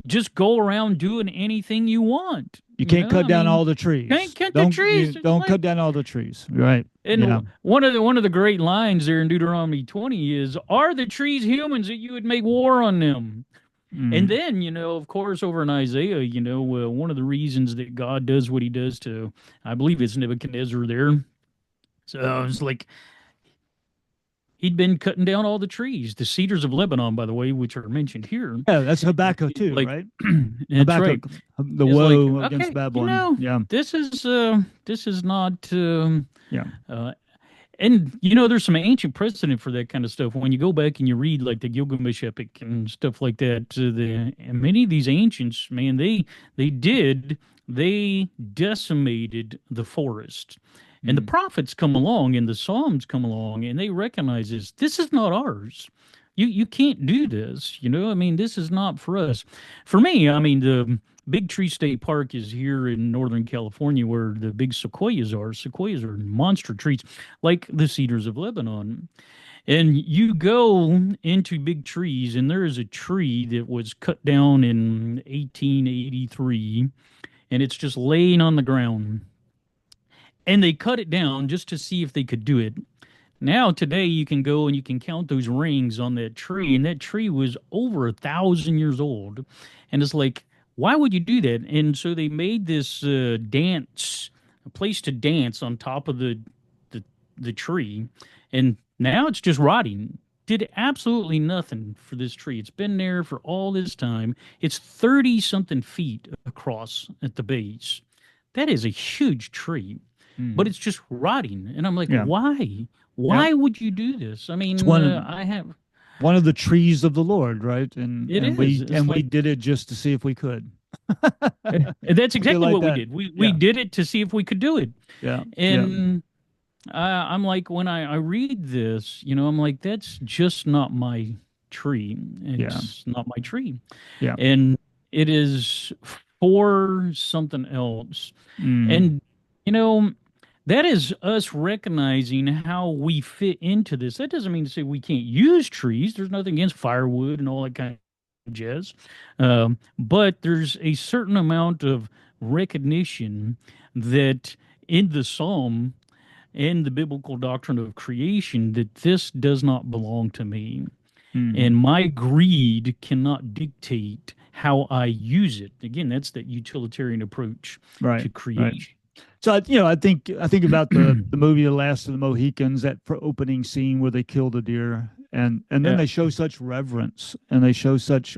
just go around doing anything you want. You can't cut I down mean, all the can't trees. cut the Don't trees. you It's don't cut like down all the trees, right? Yeah. and one of the great lines there in Deuteronomy 20 is, "Are the trees humans that you would make war on them?" And Mm. then, of course, over in Isaiah, one of the reasons that God does what He does to, I believe it's Nebuchadnezzar there. So it's like he'd been cutting down all the trees, the cedars of Lebanon, by the way, which are mentioned here. Yeah, that's Habakkuk It's too, like, right? that's right. Habakkuk, the It's like, woe against okay, Babylon. Yeah, this is not. yeah, Uh, And there's some ancient precedent for that kind of stuff. When you go back and you read like the Gilgamesh epic and stuff like that, and many of these ancients, man, they decimated the forest. And the mm. prophets come along and the Psalms come along and they recognize this is not ours. You can't do this, I mean, this is not for us. For me, I mean, the Big Tree State Park is here in Northern California where the big sequoias are. Sequoias are monster trees like the cedars of Lebanon. And you go into big trees, and there is a tree that was cut down in 1883. and it's just laying on the ground. And they cut it down just to see if they could do it. Now, today, you can go and you can count those rings on that tree, and that tree was over 1,000 years old. And it's like, why would you do that? And so they made this a place to dance on top of the the tree, and now it's just rotting. Did absolutely nothing for this tree. It's been there for all this time. It's 30 something feet across at the base. That is a huge tree, but Mhm. it's just rotting. And I'm like, Yeah. why? Yeah. Why would you do this? I It's mean, I have, one of the trees of the Lord, right? And it and is. we It's and we like, did it just to see if we could. and that's Something exactly like what we that. did. We Yeah. did it to see if we could do it. Yeah. Yeah. And I'm like, when I read this, I'm like, that's just not my tree. Yeah. It's not my tree. Yeah. And it is for something else. Mm. And, you know, that is us recognizing how we fit into this. That doesn't mean to say we can't use trees. There's nothing against firewood and all that kind of jazz. But there's a certain amount of recognition that in the psalm and the biblical doctrine of creation, that this does not belong to me. And Mm. my greed cannot dictate how I use it. Again, that's that utilitarian approach Right. to Right. creation. So I think about the movie The Last of the Mohicans, that opening scene where they kill the deer, and then Yeah, they show such reverence and they show such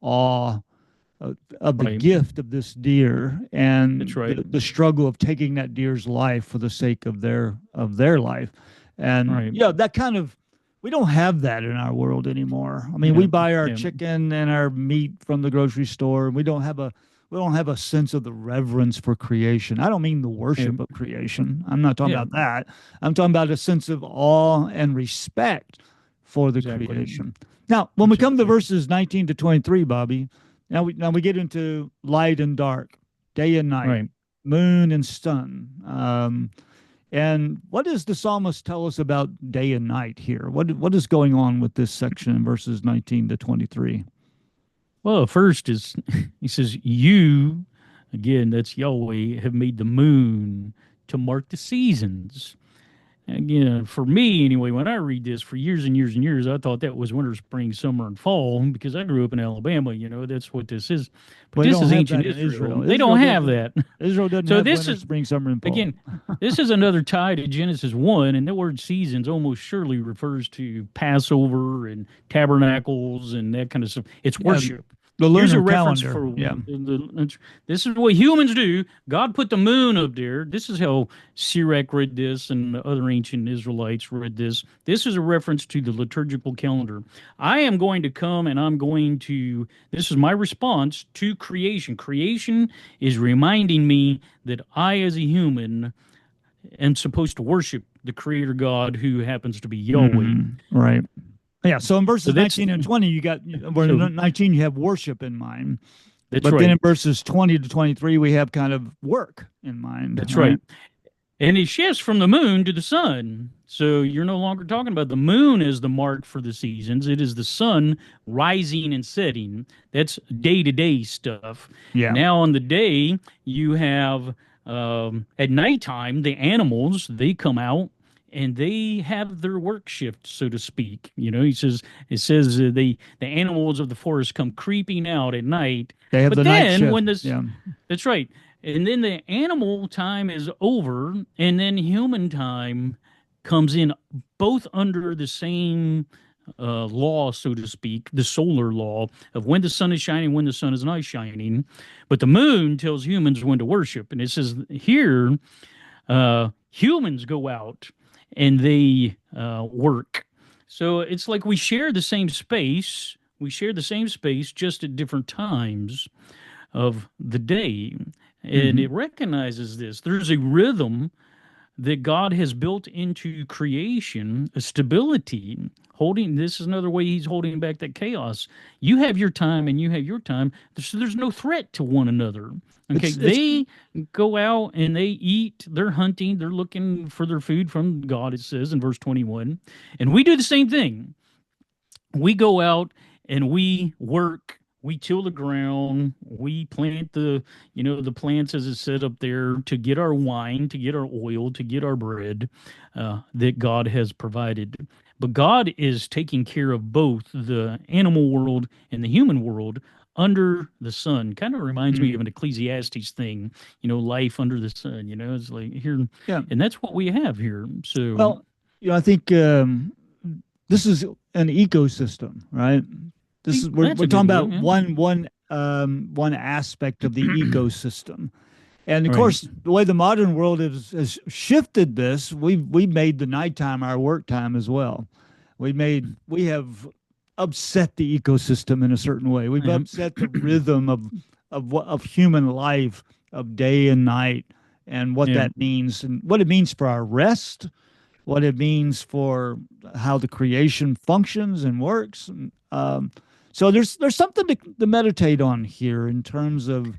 awe of the right. gift of this deer That's and right. the struggle of taking that deer's life for the sake of their life. And Right. yeah, that kind of, we don't have that in our world anymore. I mean, we Yeah. buy our Yeah. chicken and our meat from the grocery store, and we don't have a sense of the reverence for creation. I don't mean the Yeah. worship of creation. I'm not talking Yeah. about that. I'm talking about a sense of awe and respect for the Exactly. creation. Now, when we come to Exactly. verses 19 to 23, Bobby, now we get into light and dark, day and night, Right. moon and sun. And what does the psalmist tell us about day and night here? What is going on with this section in verses 19 to 23? Well, first is he says, "You, again, that's Yahweh, have made the moon to mark the seasons." Again, for me anyway, when I read this for years and years and years, I thought that was winter, spring, summer, and fall because I grew up in Alabama. That's what this is. But Well, we this don't is have ancient that in Israel. Israel. They don't have that. Israel doesn't So have this winter, is spring, summer, and fall. again, this is another tie to Genesis 1, and the word seasons almost surely refers to Passover and tabernacles and that kind of stuff. It's Yeah, worship. the Here's a lunar reference calendar. for Yeah. this is what humans do. God put the moon up there. This is how Sirach read this, and the other ancient Israelites read this. This is a reference to the liturgical calendar. I am going to come and I'm going to, this is my response to creation. Creation is reminding me that I, as a human, am supposed to worship the Creator God who happens to be Yahweh. Right. Yeah. So in So verses that's 19 and 20, well, so in 19, you have worship in mind. that's But then right. in verses 20 to 23, we have kind of work in mind, That's right? right. And it shifts from the moon to the sun. So you're no longer talking about the moon as the mark for the seasons. It is the sun rising and setting. That's day to day stuff. Yeah. Now, on the day, you have at nighttime, the animals, they come out and they have their work shift, so to speak. It says the animals of the forest come creeping out at night. They have But the night then shift. when this Yeah. that's right. And then the animal time is over, and then human time comes in, both under the same law, so to speak, the solar law of when the sun is shining, when the sun is not shining. But the moon tells humans when to worship. And it says here, humans go out and they work. So it's like we share the same space. We share the same space just at different times of the day. And Hmm. it recognizes this. There's a rhythm that God has built into creation, a stability. Holding this is another way he's holding back that chaos. You have your time and you have your time. So there's no threat to one another. Okay, It's they go out and they eat, they're hunting, they're looking for their food from God, it says in verse 21. And we do the same thing. We go out and we work, we till the ground, we plant the plants as it's set up there to get our wine, to get our oil, to get our bread that God has provided. But God is taking care of both the animal world and the human world under the sun. Kind of reminds me of Mm. an Ecclesiastes thing, life under the sun, it's like here, Yeah. and that's what we have here. So, Well, I think this is an ecosystem, right? This is we're that's we're a good talking word. about Yeah. one aspect of the ecosystem. And of Right. course, the way the modern world has shifted this, we've made the nighttime our work time as well. We have upset the ecosystem in a certain way. We've Yeah. upset the rhythm of human life, of day and night, and what Yeah. that means, and what it means for our rest, what it means for how the creation functions and works. So there's something to meditate on here in terms of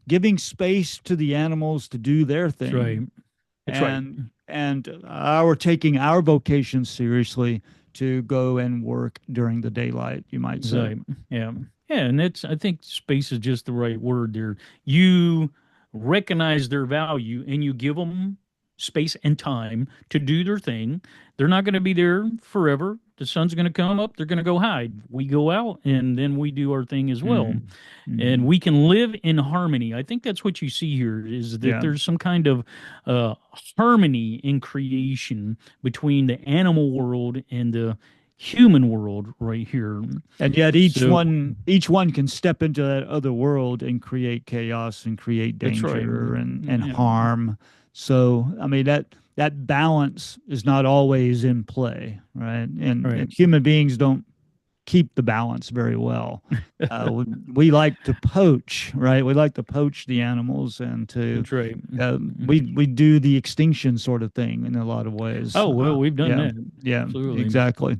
giving space to the animals to do their That's right. thing, That's right. and our taking our vocation seriously to go and work during the daylight, you might say. Right. Yeah. Yeah. And I think space is just the right word there. You recognize their value and you give them space and time to do their thing. They're not going to be there forever. The sun's going to come up. They're going to go hide. We go out and then we do our thing as well. Mm. And Mm. we can live in harmony. I think that's what you see here is that Yeah. there's some kind of uh, harmony in creation between the animal world and the human world right here. And yet So each one can step into that other world and create chaos and create that's right. danger and Yeah, harm. So I mean that balance is not always in play, right? And right. human beings don't keep the balance very well. We like to poach, right? We like to poach the animals and to That's right. we do the extinction sort of thing in a lot of ways. Oh, well, we've done Yeah, that. yeah, Absolutely. exactly.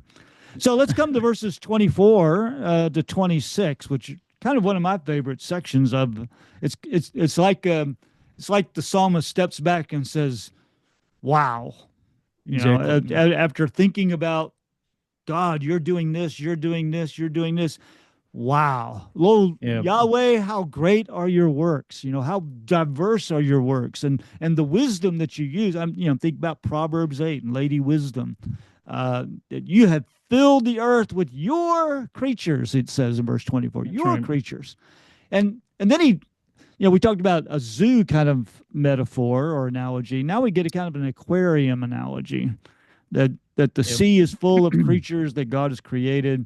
So let's come to verses 24 to 26, which kind of one of my favorite sections of. It's like the psalmist steps back and says, "Wow." Exactly. After thinking about God, you're doing this, you're doing this, you're doing this. Wow. Lord Yeah. Yahweh, how great are your works? How diverse are your works, and the wisdom that you use. Think about Proverbs 8 and Lady Wisdom. That you have filled the earth with your creatures, it says in verse 24, That's your right. creatures. And then we talked about a zoo kind of metaphor or analogy. Now we get a kind of an aquarium analogy that the Yep. sea is full of creatures that God has created,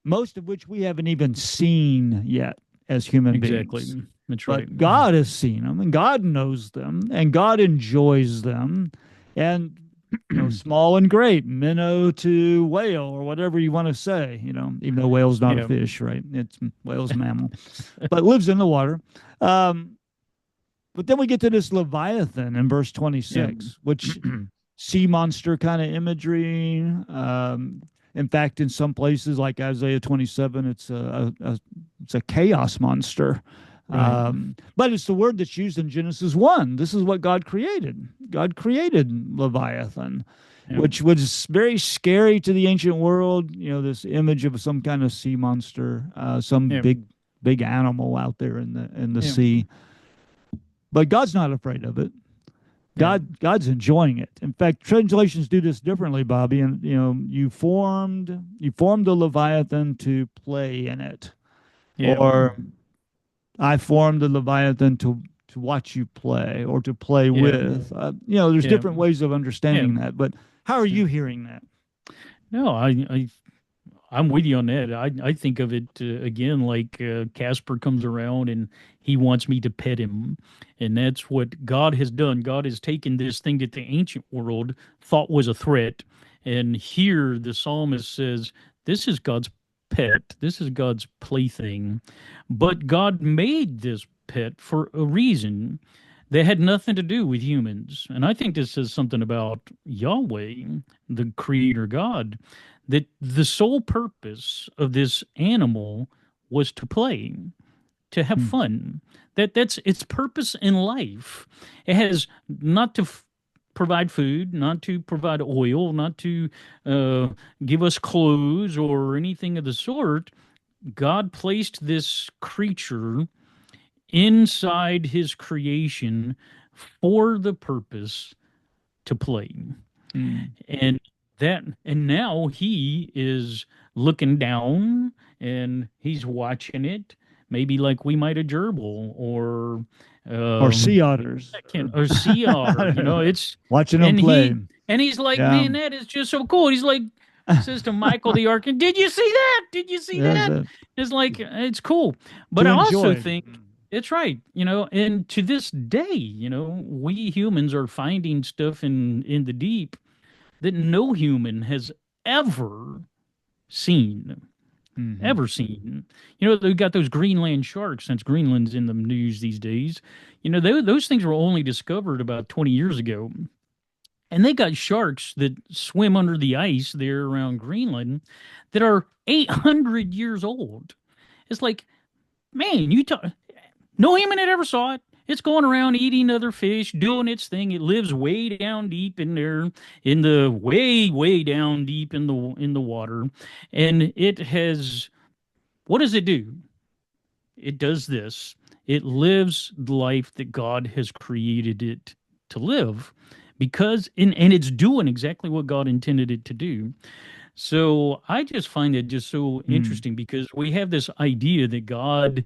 most of which we haven't even seen yet as human Exactly. beings. That's right. But God has seen them and God knows them and God enjoys them. And, small and great, minnow to whale or whatever you want to say, even though whale's not a Yeah. fish, right? Whale's a mammal, but lives in the water. Um, but then we get to this Leviathan in verse Yeah. 26, which sea monster kind of imagery. In fact, in some places like Isaiah 27, it's a chaos monster. Right. But it's the word that's used in Genesis 1. This is what God created. God created Leviathan, Yeah. which was very scary to the ancient world. This image of some kind of sea monster, some Yeah. big animal out there in the Yeah. sea. But God's not afraid of it. Yeah. God's enjoying it. In fact, translations do this differently, Bobby. And you formed the Leviathan to play in it, Yeah. or I formed the Leviathan to watch you play or to play Yeah. with. There's Yeah. different ways of Yeah. understanding that. But how are you hearing that? No, I'm with you on that. I think of it again like Casper comes around and he wants me to pet him, and that's what God has done. God has taken this thing that the ancient world thought was a threat, and here the psalmist says, "This is God's pet. This is God's plaything." But God made this pet for a reason that had nothing to do with humans, and I think this says something about Yahweh, the Creator God, that the sole purpose of this animal was to play, to have Hmm. fun. That's its purpose in life. It has not to provide food, not to provide oil, not to uh, give us clothes or anything of the sort. God placed this creature inside his creation for the purpose to play. Mm. And and now he is looking down and he's watching it, maybe like we might a gerbil or Or um sea otters, or sea otter, or it's watching them and play. he's like, Yeah. man, that is just so cool. He's like says to Michael the Archangel, did you see that? Did you see Yes, that? It's like it's cool. But to I also enjoy. think it's right, and to this day, we humans are finding stuff in the deep that no human has ever seen. Mm-hmm. Ever seen. They've got those Greenland sharks since Greenland's in the news these days. Those things were only discovered about 20 years ago. And they got sharks that swim under the ice there around Greenland that are 800 years old. It's like, man, no human had ever saw it. It's going around eating other fish, doing its thing. It lives way down deep in there, in the way, way down deep in the water. And it has, what does it do? It does this. It lives the life that God has created it to live and it's doing exactly what God intended it to do. So I just find it just so Mm. interesting because we have this idea that God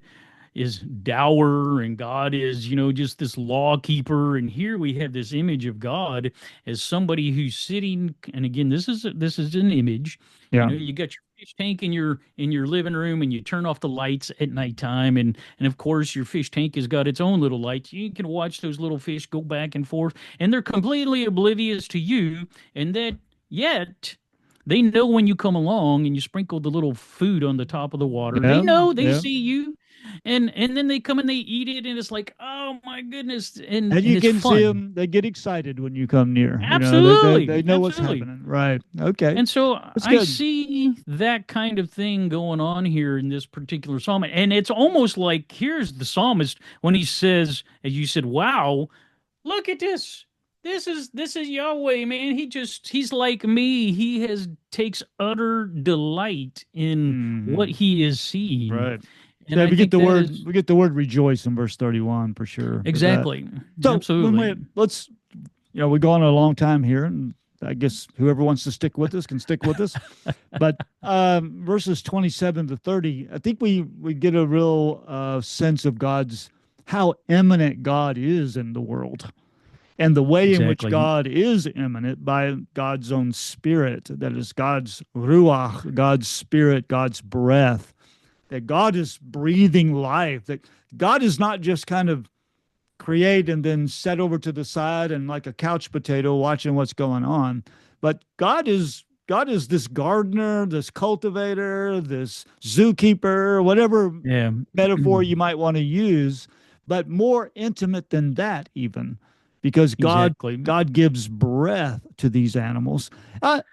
is dour and God is, just this law keeper. And here we have this image of God as somebody who's sitting. And again, this is an image. Yeah. You got your fish tank in your living room, and you turn off the lights at nighttime, and of course your fish tank has got its own little lights. You can watch those little fish go back and forth, and they're completely oblivious to you, and that yet. They know when you come along and you sprinkle the little food on the top of the water. They Yeah. know, they Yeah. see you, and then they come and they eat it, and it's like, oh my goodness, and And and you it's can see fun. them, they get excited when you come near. They Absolutely, know what's absolutely. happening. Right. Okay. And so That's I good. see that kind of thing going on here in this particular psalm. And it's almost like here's the psalmist when he says, as you said, wow, look at this. This is Yahweh, man. He's like me. He has takes utter delight in what Hmm. he is seeing. Right. And So I think that is we get the word rejoice in verse 31 for sure for that. exactly, So absolutely. let's, we've gone a long time here, and I guess whoever wants to stick with us can stick with us. But verses 27 to 30, I think we get a real sense of God's how eminent God is in the world, and the way in which Exactly. God is immanent by God's own spirit, that is God's ruach, God's spirit, God's breath, that God is breathing life, that God is not just kind of create and then set over to the side and like a couch potato watching what's going on, but God is this gardener, this cultivator, this zookeeper, whatever Yeah. metaphor you might want to use, but more intimate than that, even because Exactly. God gives breath to these animals.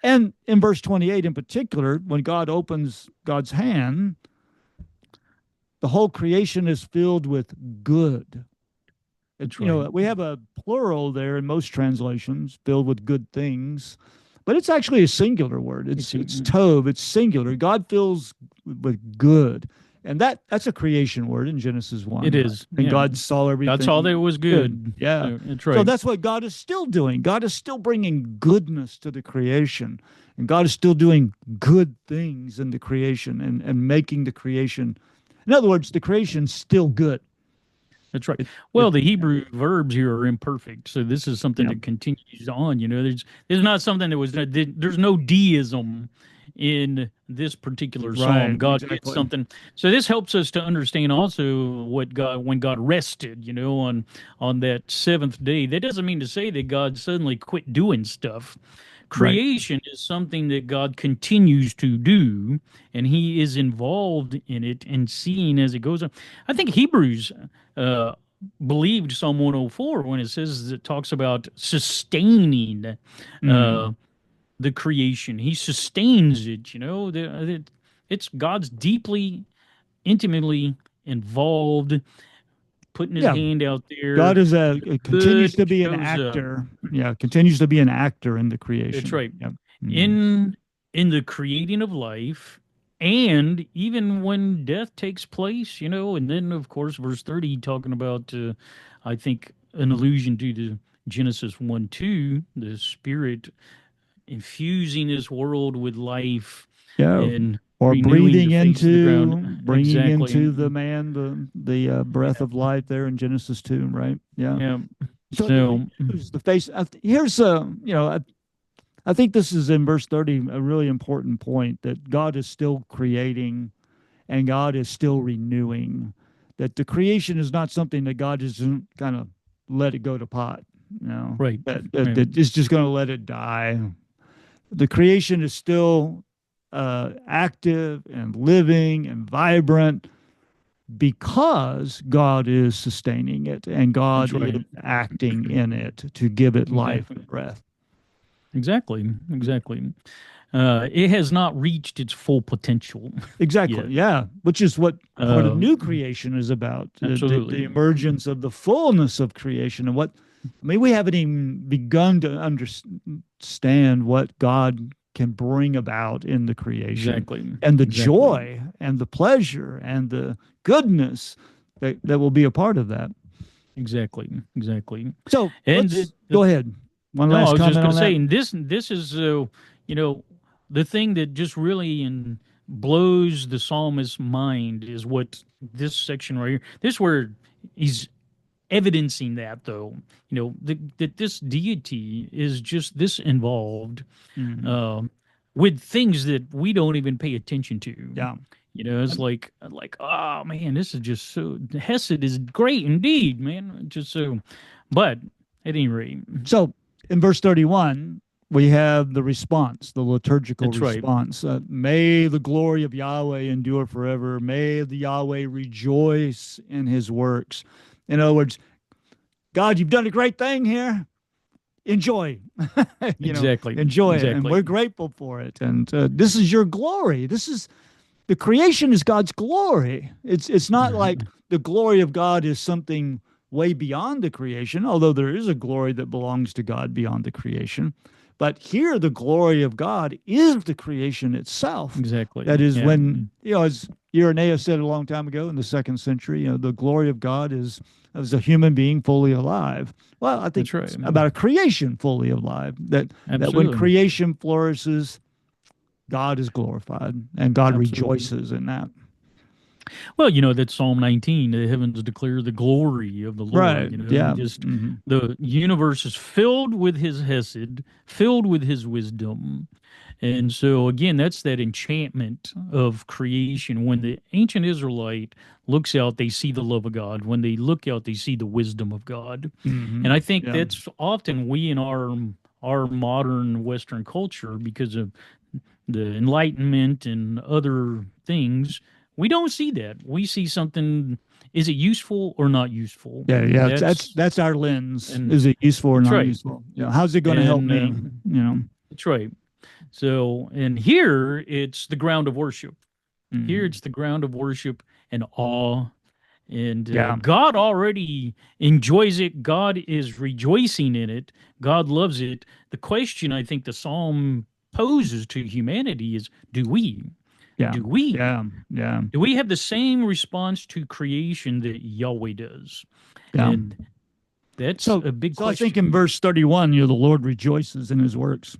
And in verse 28 in particular, when God opens God's hand, the whole creation is filled with good. That's right. We have a plural there in most translations, filled with good things, but it's actually a singular word. It's It's tov. It's singular. God fills with good, and that's a creation word in Genesis it 1, right? is. And Yeah. God saw God saw that it everything was good. good. Yeah. So that's So right. that's what God is still doing. God is still bringing goodness to the creation, and God is still doing good things in the creation and making the creation. In other words, the creation's still good. That's right. It Well, the yeah. Hebrew verbs here are imperfect, so this is something Yeah. that continues on. There's not something there's no deism in this particular Right, psalm. God did exactly. something. So this helps us to understand also what God when God rested, on that seventh day. That doesn't mean to say that God suddenly quit doing stuff. Right. Creation is something that God continues to do, and He is involved in it and seeing as it goes on. I think Hebrews uh, believed Psalm 104 when it talks about sustaining Mm. uh, the creation. He sustains it. It's God's deeply, intimately involved, putting His Yeah. hand out there. God is The continues good to be an shows up. actor. Yeah, continues to be an actor in the That's creation. right. Yeah. Mm. In the creating of life, And even when death takes place, and then of course verse 30 talking about I think an allusion to the Genesis 1 2, the spirit infusing this world with life Yeah. and Or renewing the breathing face of the ground. into, bringing Exactly. into the man the breath Yeah. of life there in Genesis 2, right? Yeah. Yeah. So it So, renews the face. Here's I think this is in verse 30, a really important point that God is still creating and God is still renewing. That the creation is not something that God just kind of let it go to pot, right. Right. that is just going to let it die. The creation is still active and living and vibrant because God is sustaining it and God That's is right. acting in it to give it life Exactly. and breath. Exactly. Exactly. It has not reached its full potential Exactly. yet. Yeah. Which is what part of Uh, new creation is about the Absolutely. emergence of the fullness of creation. And I mean, we haven't even begun to understand what God can bring about in the creation Exactly. and the Exactly. joy and the pleasure and the goodness that will be a part of that. Exactly. Exactly. So And let's go ahead. One no, I last was just comment going on to that. say, and this is you know, the thing that just really blows the psalmist's mind is what this section right here. This where he's evidencing that though, that this deity is just this involved Mhm. um, with things that we don't even pay attention to. Yeah. It's like, oh man, this is just so Hesed is great indeed, man. Just so, but at any rate, So in verse 31, we have the response, the liturgical that's right. response. May the glory of Yahweh endure forever. May the Yahweh rejoice in his works. In other words, God, you've done a great thing here. Enjoy, Exactly, enjoy it. And exactly. we're grateful for it. And this is your glory. This is the creation is God's glory. It's not like the glory of God is something way beyond the creation, although there is a glory that belongs to God beyond the creation. But here, the glory of God is the creation itself. Exactly. That is Yeah, when, as Irenaeus said a long time ago in the second century, the glory of God is as a human being fully alive. Well, I think that's right. it's about a creation fully alive. That when Absolutely. creation flourishes, God is glorified and God Absolutely. rejoices in that. Well, that Psalm 19, the heavens declare the glory of the Lord, Right. Yeah. just Hmm. the universe is filled with his hesed, filled with his wisdom. And so, again, that's that enchantment of creation. When the ancient Israelite looks out, they see the love of God. When they look out, they see the wisdom of God. Hmm. And I think Yeah. that's often we in our modern Western culture, because of the Enlightenment and other things, we don't see that. We see something. Is it useful or not useful? Yeah. Yeah. That's That's our lens. and Is it useful or that's not right. useful? How's it going to help And me? You know. that's right. So, and here it's the ground of worship. Here Hmm. it's the ground of worship and awe. And Yeah. God already enjoys it. God is rejoicing in it. God loves it. The question I think the psalm poses to humanity is, do we? Yeah. Do we? Yeah. Yeah. Do we have the same response to creation that Yahweh does? Yeah. And that's So, a big so I think in question. verse 31, the Lord rejoices in his works.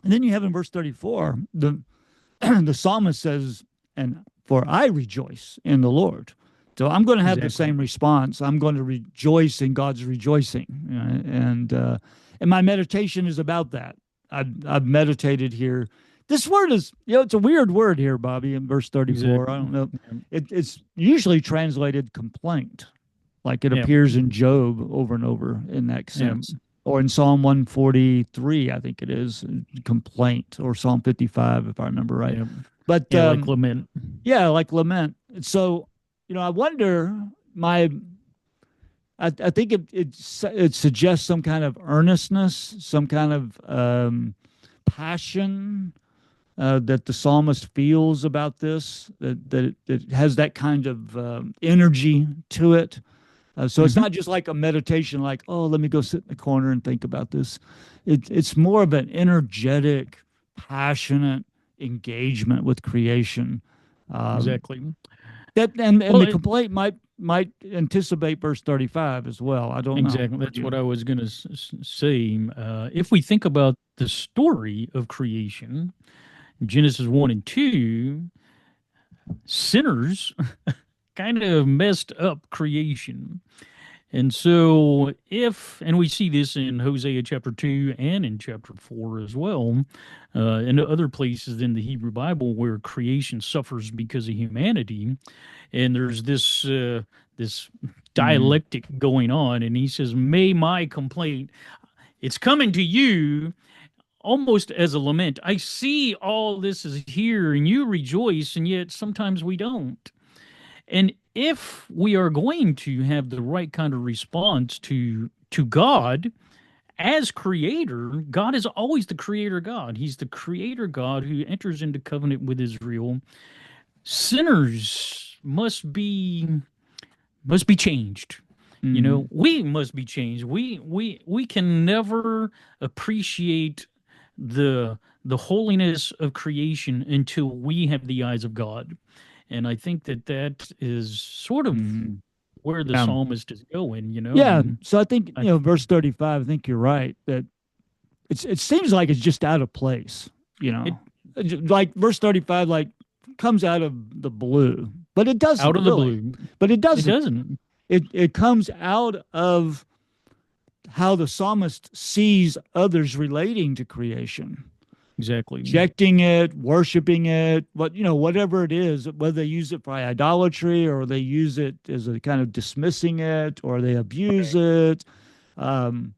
And then you have in verse 34, the psalmist says, and for I rejoice in the Lord. So I'm going to have the Exactly. same response. I'm going to rejoice in God's rejoicing. And my meditation is about that. I've meditated here. This word is, it's a weird word here, Bobby, in verse 34. I Exactly. don't know. Yeah. It's usually translated complaint, like it Yeah. appears in Job over and over in that Yeah. sense. Or in Psalm 143, I think it is, complaint, or Psalm 55, if I remember right. Yeah. But Yeah. Like lament. yeah, like lament. So, I wonder, my, I think it suggests some kind of earnestness, some kind of passion that the psalmist feels about this, that has that kind of energy to it. So it's Hmm. not just like a meditation, like, oh, let me go sit in the corner and think about this. It's more of an energetic, passionate, engagement with creation. Um, Exactly. that and Well, the complaint might anticipate verse 35 as well. I don't know. exactly. What That's what you? I was going to say. If we think about the story of creation, Genesis 1 and 2, sinners kind of messed up creation. And so, and we see this in Hosea chapter 2 and in chapter 4 as well, and other places in the Hebrew Bible where creation suffers because of humanity. And there's this Mm, dialectic going on. And he says, May my complaint, it's coming to you almost as a lament. I see all this is here and you rejoice, and yet sometimes we don't. And if we are going to have the right kind of response to God as creator, God is always the creator God. He's the creator God who enters into covenant with Israel. Sinners must be changed. You know, mm, we must be changed. We can never appreciate the the holiness of creation until we have the eyes of God. And I think that that is sort of mm. where the Yeah. psalmist is going, Yeah. and So I think, I verse 35, I think you're right that it seems like it's just out of place, you it know. Like verse 35 like comes out of the blue, but it out doesn't of the really. blue. But it It doesn't. doesn't. It comes out of how the psalmist sees others relating to creation, Exactly. rejecting it, worshiping it, whatever it is, whether they use it for idolatry or they use it as a kind of dismissing it or they abuse it. Um,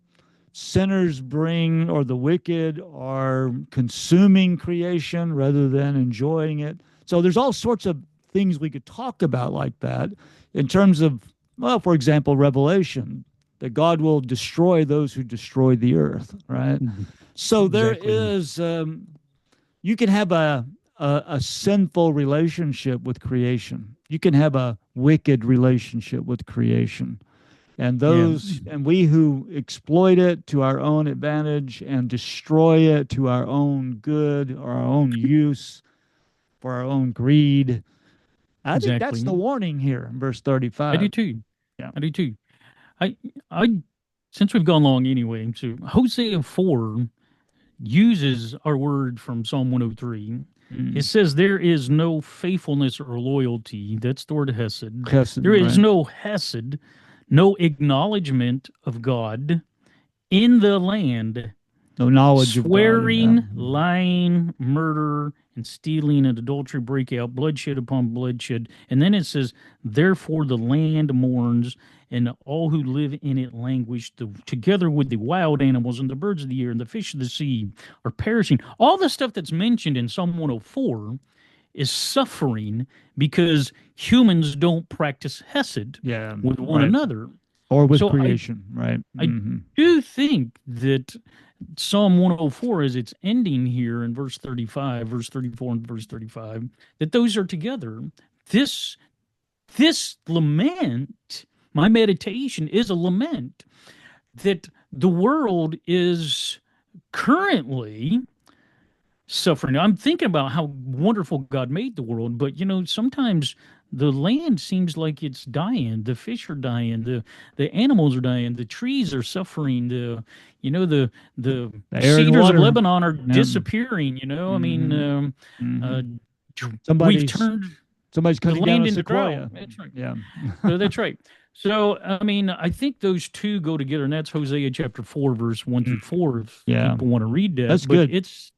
Sinners bring, or the wicked are consuming creation rather than enjoying it. So there's all sorts of things we could talk about like that in terms of, well, for example, Revelation, that God will destroy those who destroy the earth, right? Mhm. So there Exactly. is, you can have a sinful relationship with creation. You can have a wicked relationship with creation, Yeah. and we who exploit it to our own advantage and destroy it to our own good or our own use for our own greed. I think that's the Exactly. warning here in verse I do 35. too. Yeah. I do too. I I since we've gone long anyway, so Hosea 4 uses our word from Psalm 103. It Mm. says there is no faithfulness or loyalty. That's the word hesed. There Chesed, is right? no hesed, no acknowledgement of God in the land. No knowledge of God. Yeah. Swearing, lying, murder, and stealing and adultery break out, bloodshed upon bloodshed. And then it says, therefore the land mourns, and all who live in it languish, together with the wild animals and the birds of the air and the fish of the sea are perishing. All the stuff that's mentioned in Psalm 104 is suffering because humans don't practice Hesed Yeah. with one Right. another. Or with So creation, right? I Hmm. do think that Psalm 104, as it's ending here in verse 35, verse 34, and verse 35, that those are together. This this lament, my meditation is a lament that the world is currently suffering. I'm thinking about how wonderful God made the world, but sometimes the land seems like it's dying. The fish are dying. The animals are dying. The trees are suffering. The The air and cedars of water. Lebanon are Yeah. disappearing. I mean, Hmm. Hmm. uh, we've Somebody's turned somebody's the cutting down land a into drought. sequoia. That's right. Yeah. So that's right. So I mean, I think those two go together, and that's Hosea chapter 4, verse 1 Mm. through 4. If Yeah. people want to read that, That's but good. it's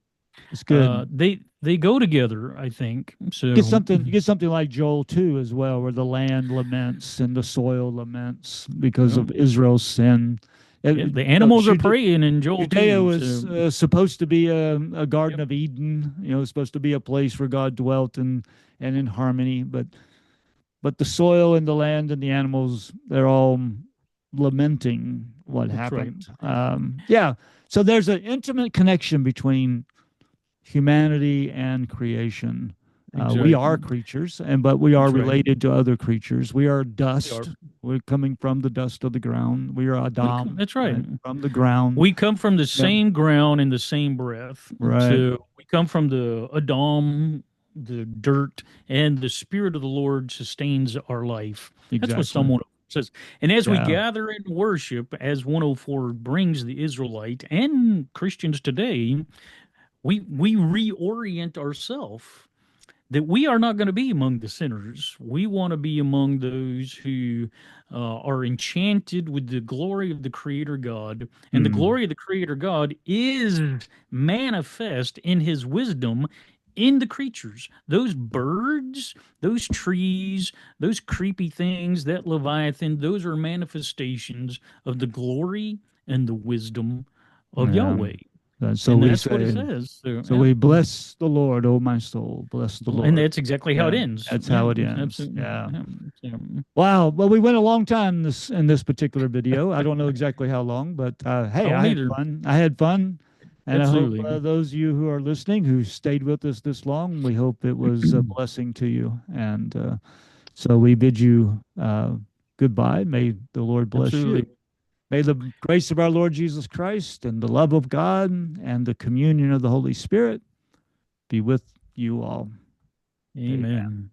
It's good. they go together, I think. Get So something. You get something like Joel 2 as well, where the land laments and the soil laments because well, of Israel's sin. yeah, the animals are Jude- praying in Joel Judea 2. was So supposed to be a Garden yep, of Eden. Supposed to be a place where God dwelt and in harmony. But the soil and the land and the animals, they're all lamenting what that's right. happened. Yeah. So there's an intimate connection between humanity and creation. We are Exactly. creatures, and but we are That's right. related to other creatures. We are We are. dust. We're coming from the dust of the ground. We are Adam, That's right. right, from the ground. We come from the Yep. same ground and the same breath. Right. So we come from the Adam, the dirt, and the Spirit of the Lord sustains our life. That's what Exactly. Psalm 104 says. And as we Yeah. gather in worship, as 104 brings the Israelite and Christians today, we reorient ourselves that we are not going to be among the sinners. We want to be among those who are enchanted with the glory of the Creator God. And the Mm. glory of the Creator God is manifest in His wisdom in the creatures. Those birds, those trees, those creepy things, that Leviathan, those are manifestations of the glory and the wisdom of Yeah. Yahweh. And so And we that's what it say, says. So, so yeah. we bless the Lord, oh my soul, bless the And Lord. that's exactly how it Yeah, ends. that's Yeah, how it ends. absolutely. Yeah. Yeah, yeah, Wow. Well, we went a long time in this particular video. I don't know exactly how long, but I hey, I don't had either. fun. I had fun, and I hope Absolutely. those of you who are listening who stayed with us this long, we hope it was a blessing to you. And so we bid you goodbye. May the Lord bless you. Absolutely. May the grace of our Lord Jesus Christ and the love of God and the communion of the Holy Spirit be with you all. Amen. Amen.